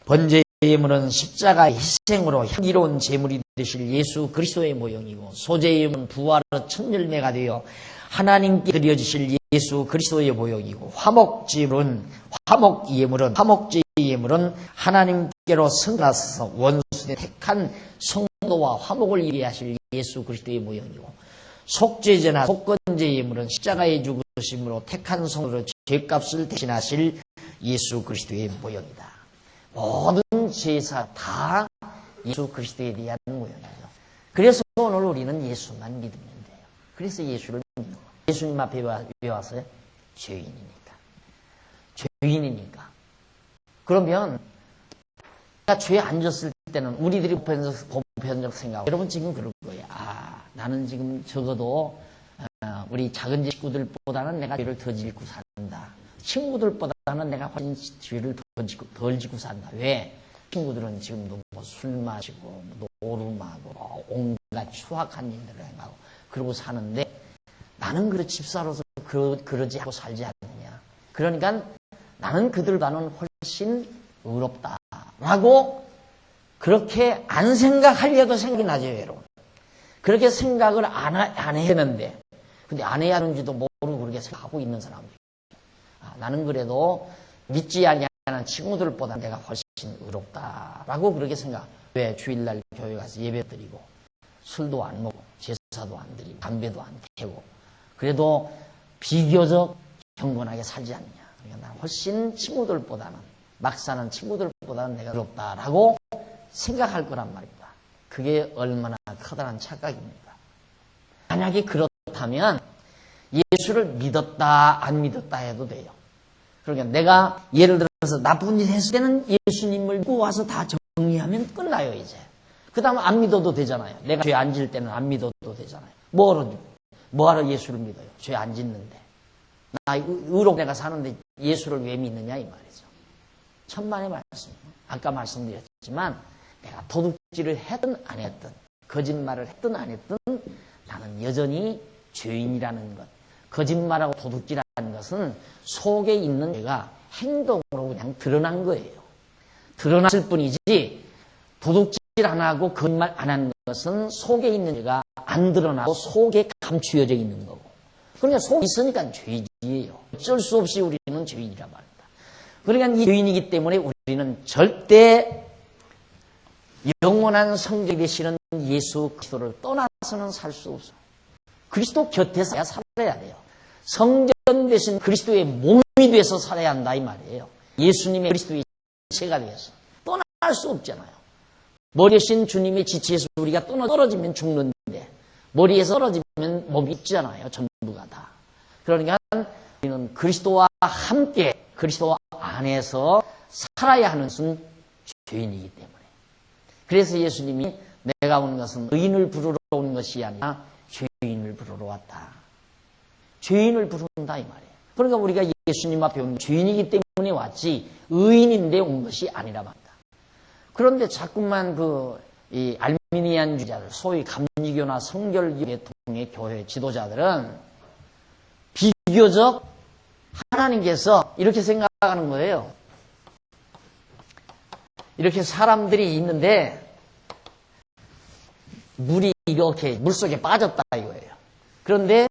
번제 예물은 십자가의 희생으로 향기로운 제물이 되실 예수 그리스도의 모형이고, 소제 예물은 부활의 첫 열매가 되어 하나님께 드려지실 예수 그리스도의 모형이고, 화목제 예물은 하나님께로 승하셔서 원수의 택한 성도와 화목을 이루게 하실 예수 그리스도의 모형이고, 속죄제나 속건제 예물은 십자가의 죽으심으로 택한 성도로 죄값을 대신하실 예수 그리스도의 모형이다. 모든 제사 다 예수 그리스도에 대한 모형이죠. 그래서 오늘 우리는 예수만 믿으면 돼요. 그래서 예수를 믿는 거예요. 예수님 앞에 왜 왔어요? 죄인이니까. 죄인이니까. 그러면 죄에 앉았을 때는 우리들이 보편적 생각, 여러분 지금 그럴 거예요. 나는 지금 적어도 우리 작은 식구들보다는 내가 죄를 더 짓고 산다. 친구들보다는 내가 훨씬 죄를 덜 짓고 산다. 왜? 친구들은 지금도 술 마시고 노름하고 온갖 추악한 일들을 행하고 그러고 사는데 나는 그런 집사로서 그러지 않고 살지 않느냐. 그러니까 나는 그들과는 훨씬 의롭다라고 그렇게 안 생각하려도 생각이 나죠, 여러분. 그렇게 생각을 안 했는데, 근데 안 해야 하는지도 모르고 그렇게 생각하고 있는 사람들. 나는 그래도 믿지 아니하는 친구들보다 내가 훨씬 의롭다라고 그렇게 생각. 왜? 주일날 교회 가서 예배 드리고 술도 안 먹고 제사도 안 드리고 담배도 안 피우고 그래도 비교적 경건하게 살지 않느냐. 그러니까 난 훨씬 친구들보다는, 막 사는 친구들보다는 내가 의롭다라고 생각할 거란 말입니다. 그게 얼마나 커다란 착각입니다. 만약에 그렇다면 예수를 믿었다 안 믿었다 해도 돼요. 그러니까 내가 예를 들어서 나쁜 일 했을 때는 예수님을 믿고 와서 다 정리하면 끝나요 이제. 그 다음에 안 믿어도 되잖아요. 내가 죄 안 질 때는 안 믿어도 되잖아요. 뭐하러 예수를 믿어요? 죄 안 짓는데. 나 의롭게 내가 사는데 예수를 왜 믿느냐 이 말이죠. 천만의 말씀. 아까 말씀드렸지만 내가 도둑질을 했든 안 했든 거짓말을 했든 안 했든 나는 여전히 죄인이라는 것. 거짓말하고 도둑질하는 것은 속에 있는 죄가 행동으로 그냥 드러난 거예요. 드러났을 뿐이지 도둑질 안 하고 거짓말 안 하는 것은 속에 있는 죄가 안 드러나고 속에 감추어져 있는 거고. 그러니까 속에 있으니까 죄지예요. 어쩔 수 없이 우리는 죄인이란 말입니다. 그러니까 이 죄인이기 때문에 우리는 절대 영원한 성적이 되시는 예수 그리스도를 떠나서는 살 수 없어요. 그리스도 곁에 살아야 돼요. 성전 되신 그리스도의 몸이 돼서 살아야 한다 이 말이에요. 예수님의 그리스도의 지체가 되어서 떠날 수 없잖아요. 머리 대신 주님의 지체에서 우리가 떨어지면 죽는데 머리에서 떨어지면 몸이 있잖아요. 전부가 다. 그러니까 우리는 그리스도와 함께 그리스도 안에서 살아야 하는 것은 죄인이기 때문에. 그래서 예수님이 내가 온 것은 의인을 부르러 온 것이 아니라 죄인을 부르러 왔다. 죄인을 부른다 이 말이에요. 그러니까 우리가 예수님 앞에 온 죄인이기 때문에 왔지 의인인데 온 것이 아니라 말이다. 그런데 자꾸만 이 알미니안주의자들, 소위 감리교나 성결교회 통의 교회 지도자들은 비교적 하나님께서 이렇게 생각하는 거예요. 이렇게 사람들이 있는데 물이 이렇게 물속에 빠졌다 이거예요. 그런데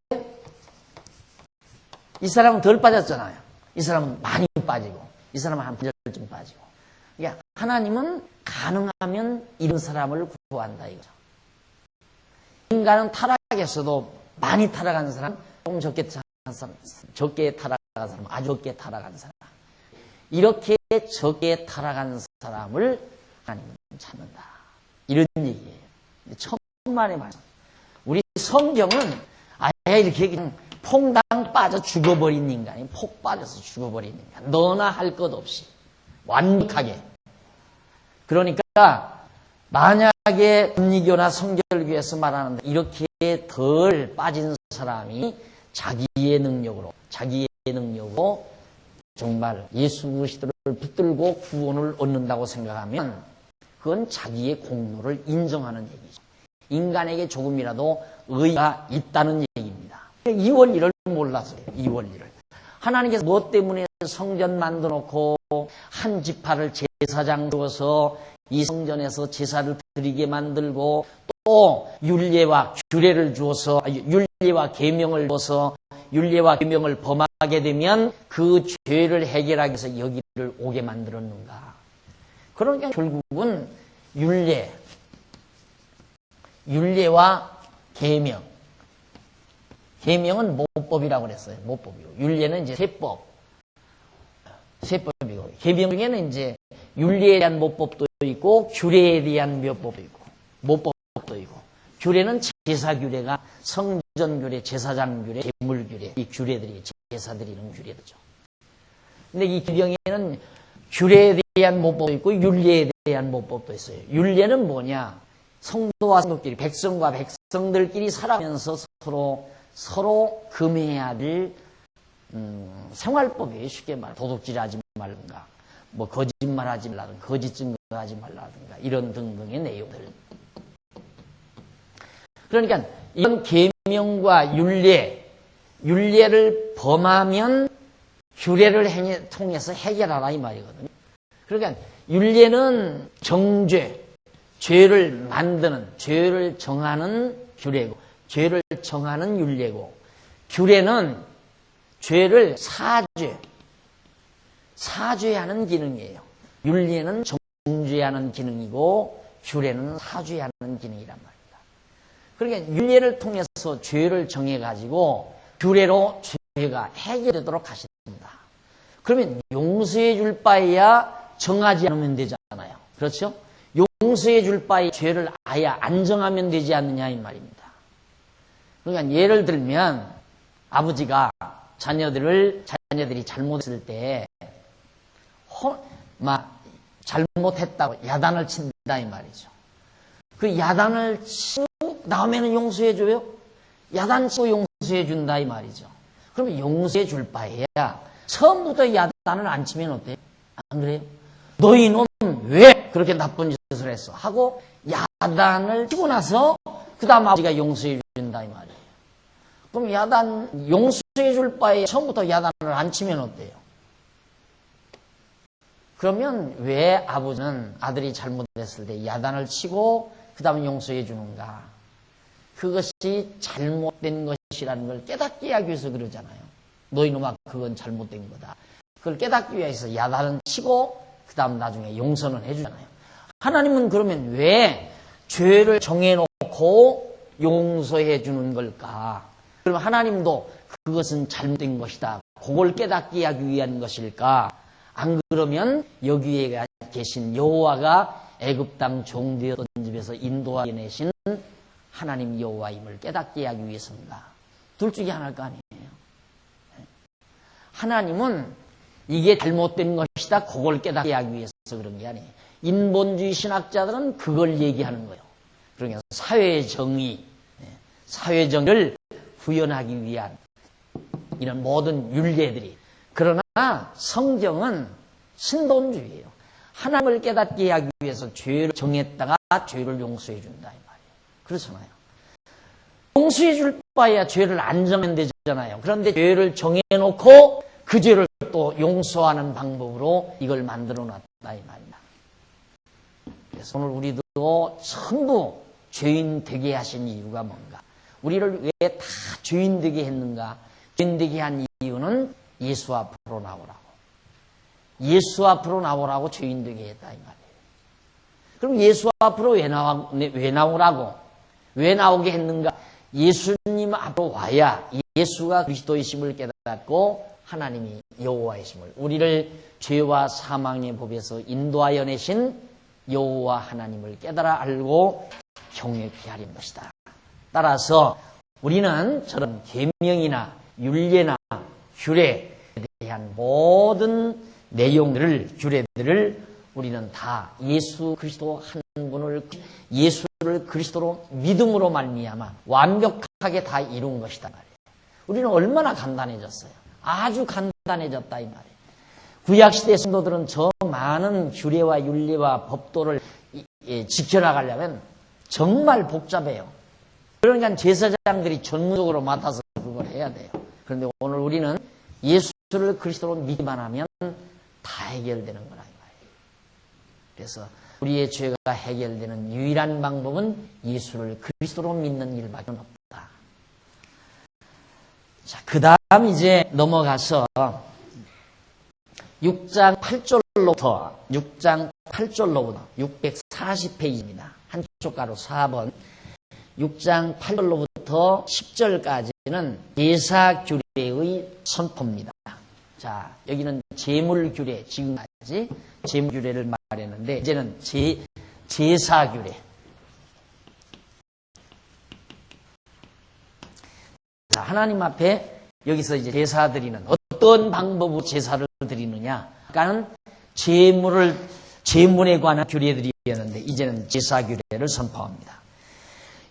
이 사람은 덜 빠졌잖아요. 이 사람은 많이 빠지고 이 사람은 한 분절쯤 빠지고. 그러니까 하나님은 가능하면 이런 사람을 구한다 이거죠. 인간은 타락했어도 많이 타락한 사람, 조금 적게 타락한 사람, 아주 적게 타락한 사람. 이렇게 적게 타락한 사람을 하나님은 찾는다. 이런 얘기예요. 천만의 말씀. 우리 성경은 아예 이렇게 그냥 퐁당 빠져 죽어버린 인간이 폭 빠져서 죽어버린 인간. 너나 할 것 없이 완벽하게. 그러니까 만약에 감리교나 성결교에서 말하는데 이렇게 덜 빠진 사람이 자기의 능력으로 정말 예수 그리스도를 붙들고 구원을 얻는다고 생각하면 그건 자기의 공로를 인정하는 얘기죠. 인간에게 조금이라도 의의가 있다는 얘기입니다. 이 원리를 몰라서요. 이 원리를. 하나님께서 무엇 때문에 성전 만들어놓고 한 지파를 제사장 주어서 이 성전에서 제사를 드리게 만들고 또 율례와 규례를 주어서 율례와 계명을 주어서 율례와 계명을 범하게 되면 그 죄를 해결하기 위해서 여기를 오게 만들었는가. 그러니까 결국은 율례와 계명. 계명은 모법이라고 그랬어요. 모법이고. 율례는 이제 세법이고. 계명 중에는 이제 율례에 대한 모법도 있고, 규례에 대한 모법도 있고, 모법도 있고. 규례는 제사 규례가 성전 규례, 제사장 규례, 제물 규례, 이 규례들이 제사 드리는 규례죠. 근데 이 계명에는 규례에 대한 모법도 있고, 율례에 대한 모법도 있어요. 율례는 뭐냐? 성도와 성도끼리, 백성과 백성들끼리 살아가면서 서로 금해야 될 생활법이에요. 쉽게 말해 도둑질하지 말든가, 뭐 거짓말하지 말라든가, 거짓 증거하지 말라든가 이런 등등의 내용들. 그러니까 이런 계명과 율례를 범하면 규례를 통해서 해결하라 이 말이거든요. 그러니까 율례는 정죄, 죄를 만드는, 죄를 정하는 규례고, 죄를 정하는 율례고, 규례는 죄를 사죄하는 기능이에요. 율례는 정죄하는 기능이고, 규례는 사죄하는 기능이란 말입니다. 그러니까 율례를 통해서 죄를 정해가지고 규례로 죄가 해결되도록 하신다. 그러면 용서해 줄 바에야 정하지 않으면 되잖아요. 그렇죠? 용서해 줄 바에 죄를 아예 안 정하면 되지 않느냐 이 말입니다. 그러니까 예를 들면 아버지가 자녀들이 잘못했을 때 잘못했다고 야단을 친다 이 말이죠. 그 야단을 치고 다음에는 용서해 줘요? 야단 치고 용서해 준다 이 말이죠. 그러면 용서해 줄 바에야 처음부터 야단을 안 치면 어때요? 안 그래요? 너희 놈 그럼 왜 그렇게 나쁜 짓을 했어? 하고 야단을 치고 나서 그 다음 아버지가 용서해 준다 이 말이에요. 그럼 야단 용서해 줄 바에 처음부터 야단을 안 치면 어때요? 그러면 왜 아버지는 아들이 잘못했을 때 야단을 치고 그 다음에 용서해 주는가? 그것이 잘못된 것이라는 걸 깨닫게 하기 위해서 그러잖아요. 너희놈아 그건 잘못된 거다. 그걸 깨닫기 위해서 야단을 치고 그 다음 나중에 용서는 해주잖아요. 하나님은 그러면 왜 죄를 정해놓고 용서해 주는 걸까? 그럼 하나님도 그것은 잘못된 것이다. 그걸 깨닫게 하기 위한 것일까? 안 그러면 여기에 계신 여호와가 애굽 땅 종되었던 집에서 인도하게 내신 하나님 여호와임을 깨닫게 하기 위해서인가? 둘 중에 하나일 거 아니에요. 하나님은 이게 잘못된 것이다. 그걸 깨닫게 하기 위해서 그런 게 아니에요. 인본주의 신학자들은 그걸 얘기하는 거예요. 그러니까 사회정의를 구현하기 위한 이런 모든 윤례들이. 그러나 성경은 신본주의예요. 하나님을 깨닫게 하기 위해서 죄를 정했다가 죄를 용서해 준다 이 말이에요. 그렇잖아요. 용서해 줄 바에야 죄를 안 정하면 되잖아요. 그런데 죄를 정해놓고 그 죄를 또 용서하는 방법으로 이걸 만들어 놨다 이 말입니다. 그래서 오늘 우리도 전부 죄인 되게 하신 이유가 뭔가? 우리를 왜 다 죄인 되게 했는가? 죄인 되게 한 이유는 예수 앞으로 나오라고. 예수 앞으로 나오라고 죄인 되게 했다 이 말이에요. 그럼 예수 앞으로 왜 나오라고? 왜 나오게 했는가? 예수님 앞으로 와야 예수가 그리스도이심을 깨닫고 하나님이 여호와이심을, 우리를 죄와 사망의 법에서 인도하여 내신 여호와 하나님을 깨달아 알고 경외케 하려는 것이다. 따라서 우리는 저런 계명이나 율례나 규례에 대한 모든 내용들을, 규례들을 우리는 다 예수 그리스도 한 분을, 예수를 그리스도로 믿음으로 말미암아 완벽하게 다 이룬 것이다 말이에요. 우리는 얼마나 간단해졌어요. 아주 간단해졌다 이 말이에요. 구약시대 성도들은 저 많은 규례와 윤리와 법도를 지켜나가려면 정말 복잡해요. 그러니까 제사장들이 전문적으로 맡아서 그걸 해야 돼요. 그런데 오늘 우리는 예수를 그리스도로 믿기만 하면 다 해결되는 거라 이 말이에요. 그래서 우리의 죄가 해결되는 유일한 방법은 예수를 그리스도로 믿는 일밖에 없다. 자, 그 다음 이제 넘어가서 6장 8절로부터 640페이지입니다. 한쪽 가로 4번. 6장 8절로부터 10절까지는 제사규례의 선포입니다. 자, 여기는 제물규례, 지금까지 제물규례를 말했는데 이제는 제사규례. 자, 하나님 앞에 여기서 이제 제사 드리는, 어떤 방법으로 제사를 드리느냐? 아까는 제물에 관한 규례들이었는데 이제는 제사규례를 선포합니다.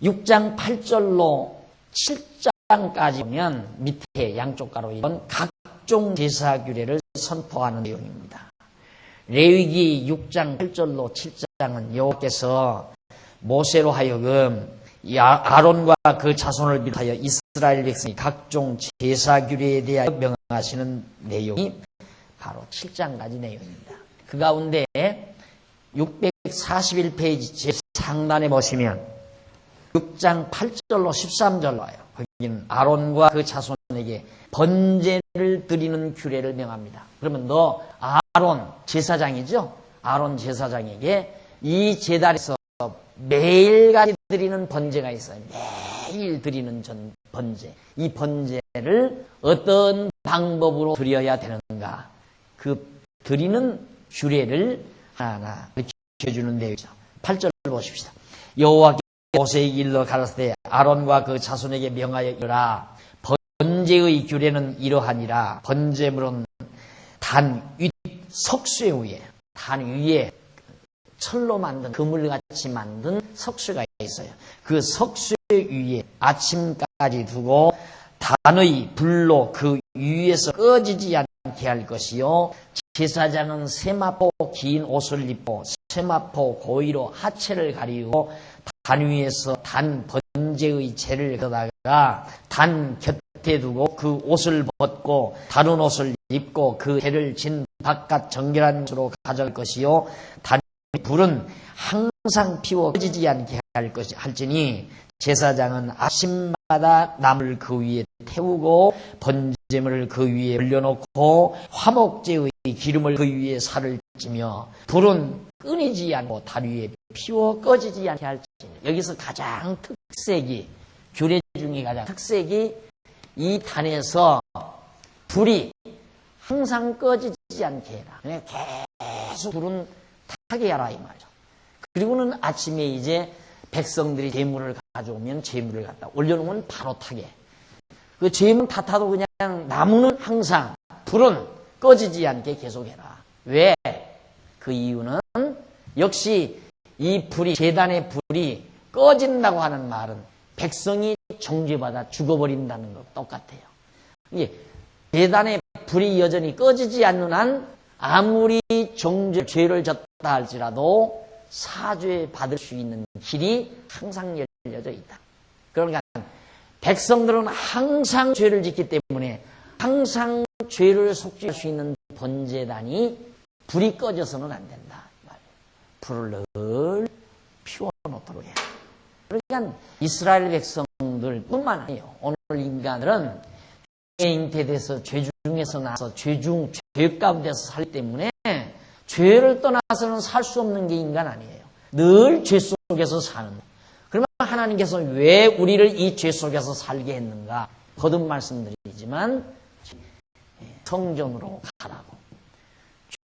6장 8절로 7장까지 보면 밑에 양쪽 가로 이런 각종 제사규례를 선포하는 내용입니다. 레위기 6장 8절로 7장은 여호와께서 모세로 하여금 아론과 그 자손을 비롯하여 이스라엘 백성이 각종 제사규례에 대하여 명하시는 내용이 바로 7장까지 내용입니다. 그 가운데 641페이지 상단에 보시면 6장 8절로 13절로 와요. 거기는 아론과 그 자손에게 번제를 드리는 규례를 명합니다. 그러면 너 아론 제사장이죠? 아론 제사장에게 이 제단에서 매일같이 드리는 번제가 있어요. 매일 드리는 번제. 이 번제를 어떤 방법으로 드려야 되는가? 그 드리는 규례를 하나하나 가르쳐주는 내용이죠. 8절을 보십시다. 여호와께서 모세에게 일러 가라사대 아론과 그 자손에게 명하여 이르라. 번제의 규례는 이러하니라. 번제물은 단 윗 석쇠 위에, 단 위에 철로 만든, 그물같이 만든 석쇠가 있어요. 그 석쇠 위에 아침까지 두고 단의 불로 그 위에서 꺼지지 않게 할 것이요, 제사장은 세마포 긴 옷을 입고 세마포 고의로 하체를 가리고 단 위에서 단 번제의 재를 거다가 단 곁에 두고 그 옷을 벗고 다른 옷을 입고 그 재를 진 바깥 정결한 곳으로 가져갈 것이요 단 불은 항상 피워 꺼지지 않게 할지니 제사장은 아침마다 나무를 그 위에 태우고 번제물을 그 위에 올려놓고 화목제의 기름을 그 위에 살을 찌며 불은 끊이지 않고 단 위에 피워 꺼지지 않게 할지니. 여기서 가장 특색이, 규례 중에 가장 특색이 이 단에서 불이 항상 꺼지지 않게 해라. 그냥 계속 불은 타게 하라 이 말이죠. 그리고는 아침에 이제 백성들이 제물을 가져오면 제물을 갖다 올려놓으면 바로 타게. 그 제물 다 타도 그냥 나무는 항상 불은 꺼지지 않게 계속해라. 왜? 그 이유는 역시 이 불이, 제단의 불이 꺼진다고 하는 말은 백성이 정죄받아 죽어버린다는 것 똑같아요. 이게 제단의 불이 여전히 꺼지지 않는 한 아무리 죄를 졌다 할지라도 사죄 받을 수 있는 길이 항상 열려져 있다. 그러니까 백성들은 항상 죄를 짓기 때문에 항상 죄를 속죄할 수 있는 번제단이 불이 꺼져서는 안 된다. 불을 늘 피워놓도록 해야. 그러니까 이스라엘 백성들 뿐만 아니에요. 오늘 인간들은 죄에 잉태돼서 죄 중에서 나서 죄 가운데서 살기 때문에 죄를 떠나서는 살 수 없는 게 인간 아니에요. 늘 죄 속에서 사는. 그러면 하나님께서 왜 우리를 이 죄 속에서 살게 했는가? 거듭 말씀드리지만 성전으로 가라고.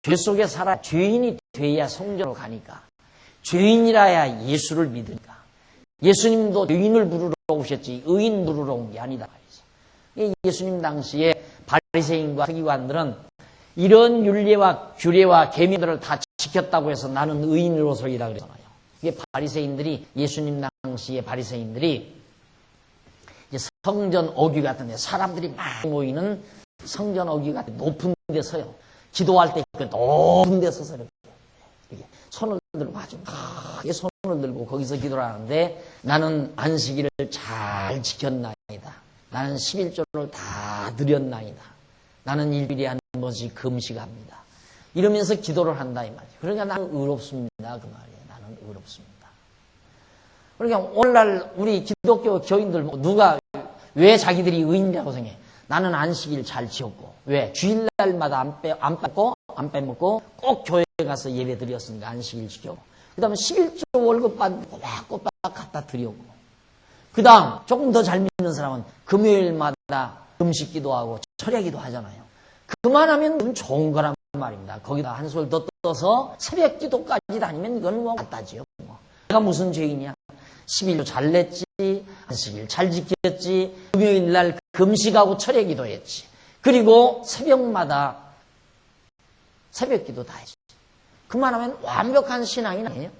죄 속에 살아 죄인이 돼야 성전으로 가니까. 죄인이라야 예수를 믿으니까. 예수님도 죄인을 부르러 오셨지 의인 부르러 온 게 아니다. 예수님 당시에 바리새인과 서기관들은 이런 율례와 규례와 계명들을 다 지켰다고 해서 나는 의인으로서이라 그랬잖아요. 이게 바리새인들이, 예수님 당시에 바리새인들이 이제 성전 어귀 같은 데, 사람들이 많이 모이는 성전 어귀 같은 높은 데 서요. 기도할 때 그 높은 데 서서 이렇게 손을 들고 아주 크게 손을 들고 거기서 기도를 하는데 나는 안식일을 잘 지켰나이다. 나는 11조를 다 드렸나이다. 나는 일일이 한 번씩 금식합니다. 이러면서 기도를 한다 이 말이에요. 그러니까 나는 의롭습니다 그 말이에요. 나는 의롭습니다. 그러니까 오늘날 우리 기독교 교인들 누가 왜 자기들이 의인이라고 생각해? 나는 안식일 잘 지켰고 왜? 주일날마다 안 빼먹고 꼭 교회 가서 예배 드렸으니까 안식일 지켰고 그 다음에 11조 월급 받는 꼬박꼬박 갖다 드렸고 그 다음 조금 더 잘 믿는 사람은 금요일마다 금식기도 하고 철야기도 하잖아요. 그만하면 좀 좋은 거란 말입니다. 거기다 한 솔 더 떠서 새벽기도까지 다니면 이건 뭐 맞다지요. 내가 무슨 죄인이야? 11조 잘 냈지, 안식일 잘 지켰지, 금요일날 금식하고 철야기도 했지. 그리고 새벽마다 새벽기도 다 했지. 그만하면 완벽한 신앙이 아니에요.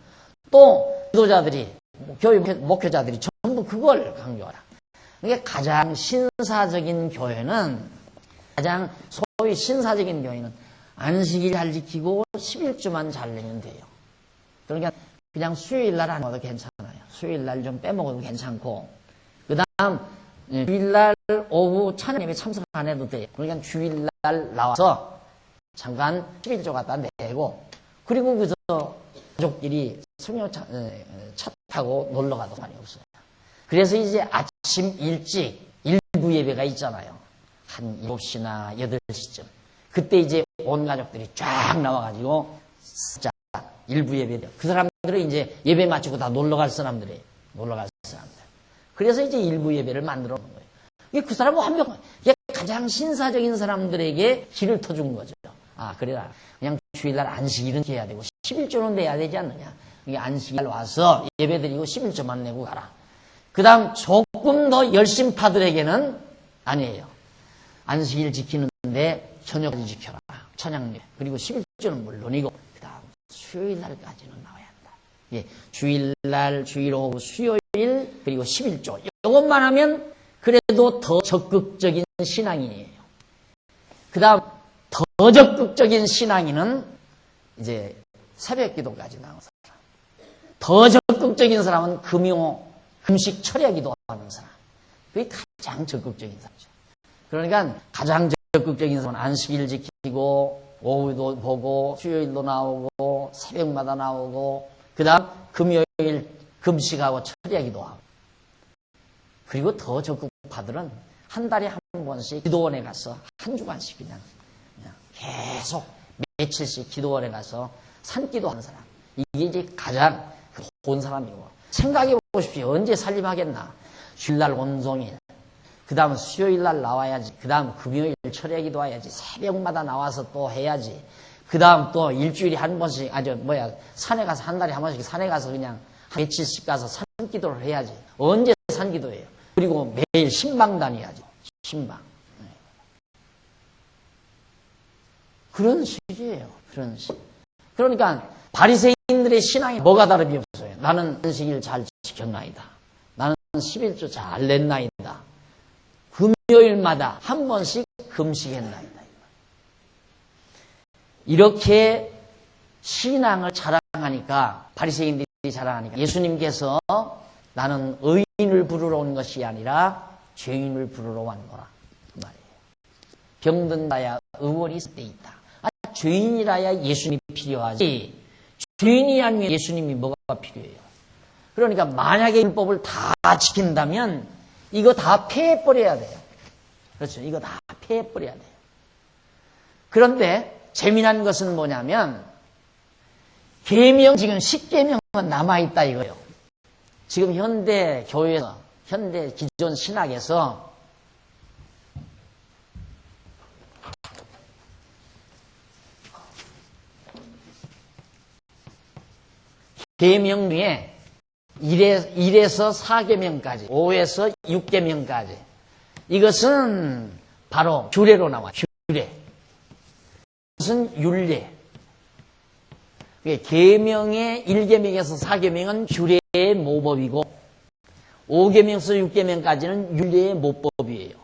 또 지도자들이, 교회 목회자들이 전부 그걸 강조하라. 이게 가장 신사적인 교회는, 가장 소위 신사적인 교회는 안식일 잘 지키고 11조만 잘 내면 돼요. 그러니까 그냥 수요일날 안 먹어도 괜찮아요. 수요일날 좀 빼먹어도 괜찮고 그 다음 주일날 오후 찬양 예배 참석 안 해도 돼요. 그러니까 주일날 나와서 잠깐 11조 갖다 내고 그리고 그저 가족끼리 승용차 타고 놀러가도 상관이 없어요. 그래서 이제 아침 일찍 일부 예배가 있잖아요. 한 7시나 8시쯤. 그때 이제 온 가족들이 쫙 나와가지고 진짜 일부 예배돼요. 그 사람들은 이제 예배 마치고 다 놀러갈 사람들이에요. 놀러갈 사람들. 그래서 이제 일부 예배를 만들어 놓은 거예요. 이게 그 사람은 완벽한, 이게 가장 신사적인 사람들에게 길을 터준 거죠. 아, 그래라. 그냥 주일날 안식일은 해야 되고 11조는 내야 되지 않느냐. 이게 안식일 와서 예배 드리고 11조만 내고 가라. 그 다음 조금 더 열심파들에게는 아니에요. 안식일 지키는데 저녁까지 지켜라. 천양례. 그리고 11조는 물론이고 그 다음 수요일날까지는 나와야 한다. 예, 주일날, 주일 오후, 수요일 그리고 11조. 이것만 하면 그래도 더 적극적인 신앙인이에요. 그 다음 더 적극적인 신앙인은 이제 새벽 기도까지 나온 사람. 더 적극적인 사람은 금식 철야 기도하는 사람. 그게 가장 적극적인 사람이죠. 그러니까 가장 적극적인 사람은 안식일 지키고 오후도 보고 수요일도 나오고 새벽마다 나오고 그 다음 금요일 금식하고 철야 기도하고 그리고 더 적극파들은 한 달에 한 번씩 기도원에 가서 한 주간씩 그냥 계속 며칠씩 기도원에 가서 산기도하는 사람. 이게 이제 가장 좋은 사람이고 생각해 보십시오. 언제 살림하겠나. 주일날 온종일 그 다음 수요일날 나와야지. 그 다음 금요일 철야 기도해야지. 새벽마다 나와서 또 해야지. 그 다음 또 일주일에 한 번씩 산에 가서 한 달에 한 번씩 산에 가서 그냥 며칠씩 가서 산기도를 해야지. 언제 산기도해요. 그리고 매일 신방 다녀야지. 신방. 그런 식이에요. 그런 식. 그러니까 바리새인들의 신앙이 뭐가 다름이 없어요. 나는 안식일 잘 지켰나이다. 나는 11조 잘 냈나이다. 금요일마다 한 번씩 금식했나이다. 이렇게 신앙을 자랑하니까 바리새인들이 자랑하니까 예수님께서 나는 의인을 부르러 온 것이 아니라 죄인을 부르러 왔노라 그 말이에요. 병든 자야 의원이 있을 때 있다. 죄인이라야 예수님이 필요하지. 죄인이 아니면 예수님이 뭐가 필요해요. 그러니까 만약에 율법을 다 지킨다면 이거 다 폐해버려야 돼요. 그렇죠. 이거 다 폐해버려야 돼요. 그런데 재미난 것은 뭐냐면 계명 지금 10계명은 남아있다 이거예요. 지금 현대 교회에서 현대 기존 신학에서 계명 중에 1에서 4계명까지 5에서 6계명까지 이것은 바로 규례로 나와요. 규례. 이것은 율례. 계명의 1계명에서 4계명은 규례의 모법이고 5계명에서 6계명까지는 율례의 모법이에요.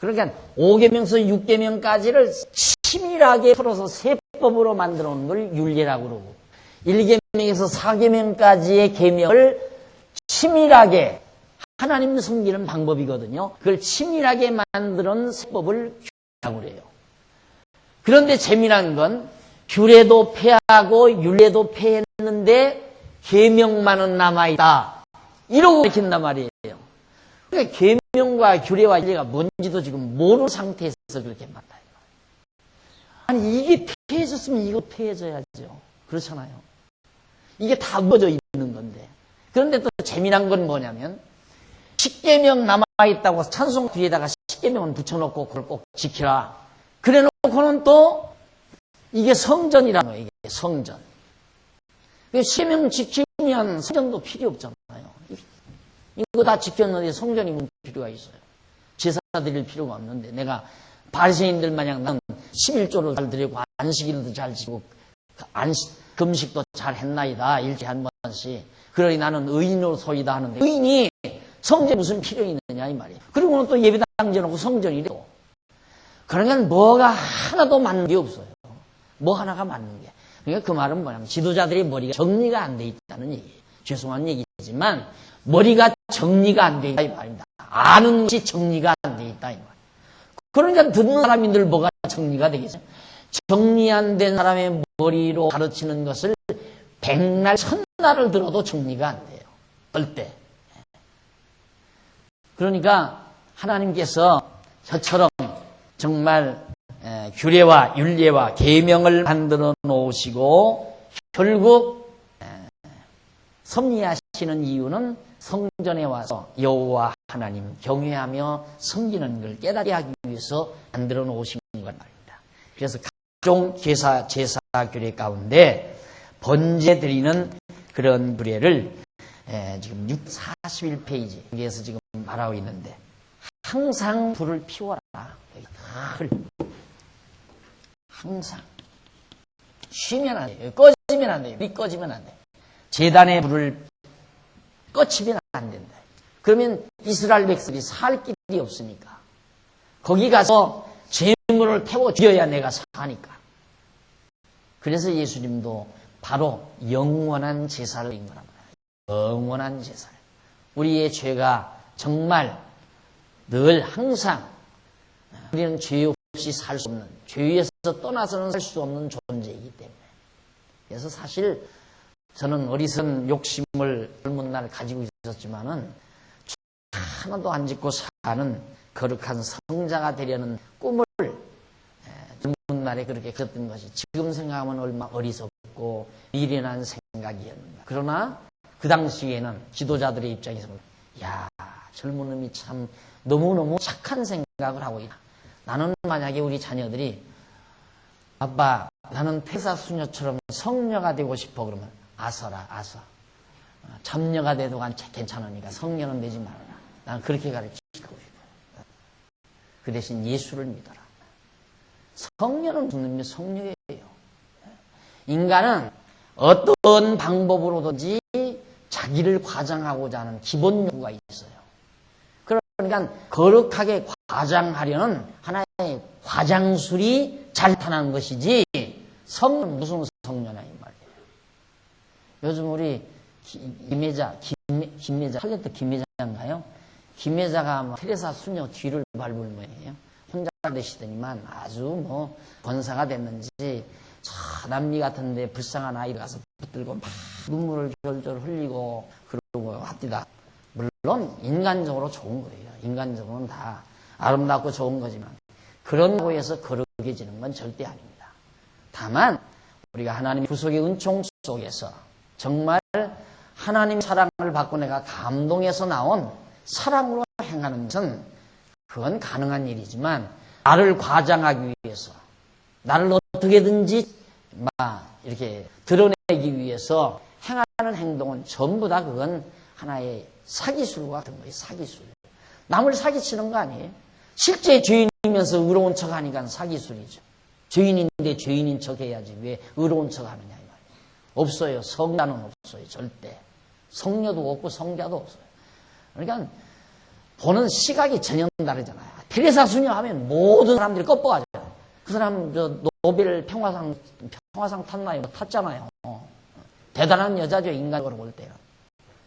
그러니까 5계명에서 6계명까지를 치밀하게 풀어서 세법으로 만들어 놓은 걸 율례라고 그러고 1계명에서 4계명까지의 계명을 치밀하게 하나님 섬기는 방법이거든요. 그걸 치밀하게 만들어 놓은 세법을 규례라고 그래요. 그런데 재미난 건 규례도 폐하고 율례도 폐했는데 계명만은 남아있다. 이러고 가르친단 말이에요. 그러니까 계명과 규례와 율례가 뭔지도 지금 모르는 상태에서 그렇게 만나요. 아니 이게 폐해졌으면 이거 폐해져야죠. 그렇잖아요. 이게 다 묻어져 있는 건데. 그런데 또 재미난 건 뭐냐면 10계명 남아있다고 찬송 뒤에다가 10계명은 붙여놓고 그걸 꼭 지키라. 그래놓고는 또 이게 성전이라는 거예요. 이게 성전. 10계명 지키면 성전도 필요 없잖아요. 이거 다 지켰는데 성전이 뭐 필요가 있어요. 제사 드릴 필요가 없는데 내가 바리새인들 마냥 나는 11조를 잘 드리고 안식일도 잘 지키고 금식도 잘 했나이다. 일주일에 한 번씩. 그러니 나는 의인으로소이다 하는데 의인이 성전에 무슨 필요 있느냐 이 말이에요. 그리고는 또 예배당 지어놓고 성전이래요. 그러니까 뭐가 하나도 맞는 게 없어요. 뭐 하나가 맞는 게. 그러니까 그 말은 뭐냐면 지도자들이 머리가 정리가 안 돼 있다는 얘기예요. 죄송한 얘기지만 머리가 정리가 안 돼 있다 이 말입니다. 아는 것이 정리가 안 돼 있다 이 말이에요. 그러니까 듣는 사람인들 뭐가 정리가 되겠어요? 정리 안 된 사람의 머리로 가르치는 것을 백날 천날을 들어도 정리가 안 돼요. 절대. 그러니까 하나님께서 저처럼 정말 규례와 율례와 계명을 만들어 놓으시고 결국 섭리하시는 이유는 성전에 와서 여호와 하나님 경외하며 섬기는 걸 깨닫게 하기 위해서 만들어 놓으신 것 말입니다. 그래서 각종 제사 규례 가운데 번제 드리는 그런 규례를 지금 41페이지 여기에서 지금 말하고 있는데 항상 불을 피워라. 항상 쉬면 안 돼요. 꺼지면 안 돼요. 불이 꺼지면 안 돼요. 제단의 불을 꺼치면 안 된다. 그러면 이스라엘 백성이 살 길이 없으니까 거기 가서 죄 재물을 태워 죽여야 내가 사니까. 그래서 예수님도 바로 영원한 제사를 드린 거란 말이에요. 영원한 제사. 우리의 죄가 정말 늘 항상 우리는 죄 없이 살 수 없는, 죄에서 떠나서는 살 수 없는 존재이기 때문에. 그래서 사실 저는 어리석은 욕심을 젊은 날 가지고 있었지만은 하나도 안 짓고 사는 거룩한 성자가 되려는 꿈을 젊은 날에 그렇게 꿨던 것이 지금 생각하면 얼마나 어리석고 미련한 생각이었는가. 그러나 그 당시에는 지도자들의 입장에서는 야, 젊은 놈이 참 너무너무 착한 생각을 하고 있다. 나는 만약에 우리 자녀들이 아빠 나는 폐사수녀처럼 성녀가 되고 싶어 그러면 아서라 아서. 잡녀가 돼도 괜찮으니까 성녀는 되지 말아라. 나는 그렇게 가르치고 싶어요. 그 대신 예수를 믿어라. 성녀는 무슨 성녀예요. 인간은 어떤 방법으로든지 자기를 과장하고자 하는 기본 욕구가 있어요. 그러니까 거룩하게 과장하려는 하나의 과장술이 잘 나타나는 것이지 성녀는 무슨 성녀냐 이 말이에요. 요즘 우리 김혜자 탤런트 김혜자인가요? 김혜자가 테레사 수녀 뒤를 밟을 모양이에요. 혼자 되시더니만 아주 뭐 권사가 됐는지 저 남미 같은데 불쌍한 아이를 가서 붙들고 막 눈물을 졸졸 흘리고 그러고 합디다. 물론 인간적으로 좋은 거예요. 인간적으로는 다 아름답고 좋은 거지만 그런다고 해서 거룩해지는 건 절대 아닙니다. 다만 우리가 하나님의 구속의 은총 속에서 정말 하나님 사랑을 받고 내가 감동해서 나온 사랑으로 행하는 것은 그건 가능한 일이지만 나를 과장하기 위해서 나를 어떻게든지 막 이렇게 드러내기 위해서 행하는 행동은 전부 다 그건 하나의 사기술과 같은 거예요. 사기술. 남을 사기치는 거 아니에요. 실제 죄인이면서 의로운 척하니까 사기술이죠. 죄인인데 죄인인 척해야지 왜 의로운 척하느냐 이 말이에요. 없어요. 성자는 없어요. 절대. 성녀도 없고 성자도 없어요. 그러니까 보는 시각이 전혀 다르잖아요. 테레사 수녀 하면 모든 사람들이 껍벅하죠. 그 사람 저 노벨 평화상 탔나요? 탔잖아요. 대단한 여자죠. 인간적으로 볼 때는.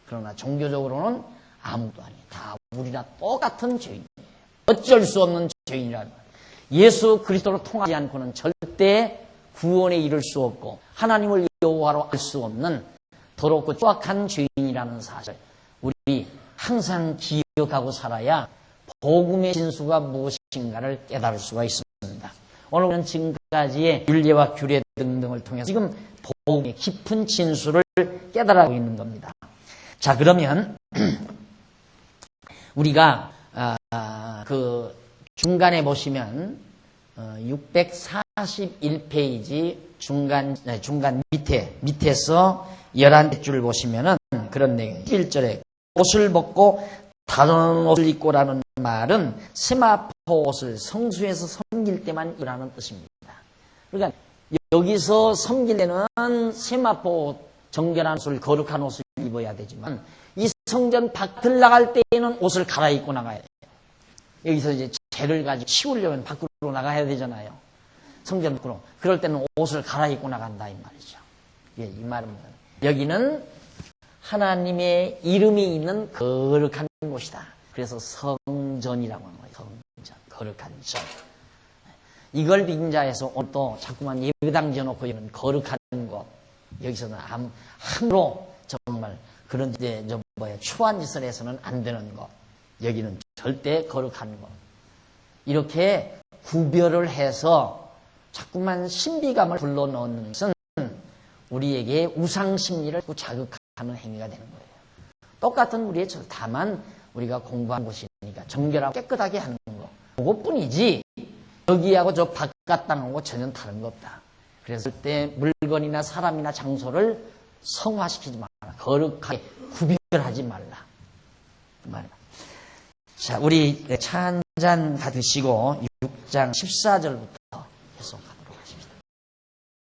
그러나 종교적으로는 아무도 아니에요. 다 우리나 똑같은 죄인이에요. 어쩔 수 없는 죄인이라는 거예요. 예수 그리스도로 통하지 않고는 절대 구원에 이를 수 없고 하나님을 여호와로 알 수 없는 더럽고 추악한 죄인이라는 사실 우리 항상 기억하고 살아야 복음의 진수가 무엇인가를 깨달을 수가 있습니다. 오늘은 지금까지의 율례와 규례 등등을 통해서 지금 복음의 깊은 진수를 깨달아가고 있는 겁니다. 자, 그러면 우리가 그 중간에 보시면 641페이지 중간 밑에서 11줄 보시면은 그런 내용. 11절에 옷을 벗고 다른 옷을 입고라는 말은 세마포 옷을 성수에서 섬길 때만 입으라는 뜻입니다. 그러니까 여기서 섬길 때는 세마포 옷, 정결한 옷을 거룩한 옷을 입어야 되지만 이 성전 밖을 나갈 때에는 옷을 갈아입고 나가야 돼요. 여기서 이제 죄를 가지고 치우려면 밖으로 나가야 되잖아요. 성전 밖으로. 그럴 때는 옷을 갈아입고 나간다 이 말이죠. 예, 이 말은 여기는 하나님의 이름이 있는 거룩한 곳이다. 그래서 성전이라고 하는 거예요. 성전, 거룩한 전. 이걸 빙자해서 오늘 또 자꾸만 예배당 지어놓고 있는 거룩한 곳. 여기서는 함부로 정말 그런 추한 짓을 해서는 안 되는 것. 여기는 절대 거룩한 것. 이렇게 구별을 해서 자꾸만 신비감을 불러넣는 것은 우리에게 우상심리를 자극하는 행위가 되는 거예요. 똑같은 우리의 다만 우리가 공부한 곳이니까 정결하고 깨끗하게 하는 거. 그것뿐이지 여기하고 저 바깥 땅하고 전혀 다른 것 없다. 그래서 그때 물건이나 사람이나 장소를 성화시키지 말라. 거룩하게 구별하지 말라. 그 말이야. 자, 우리 차 한 잔 다 드시고 6장 14절부터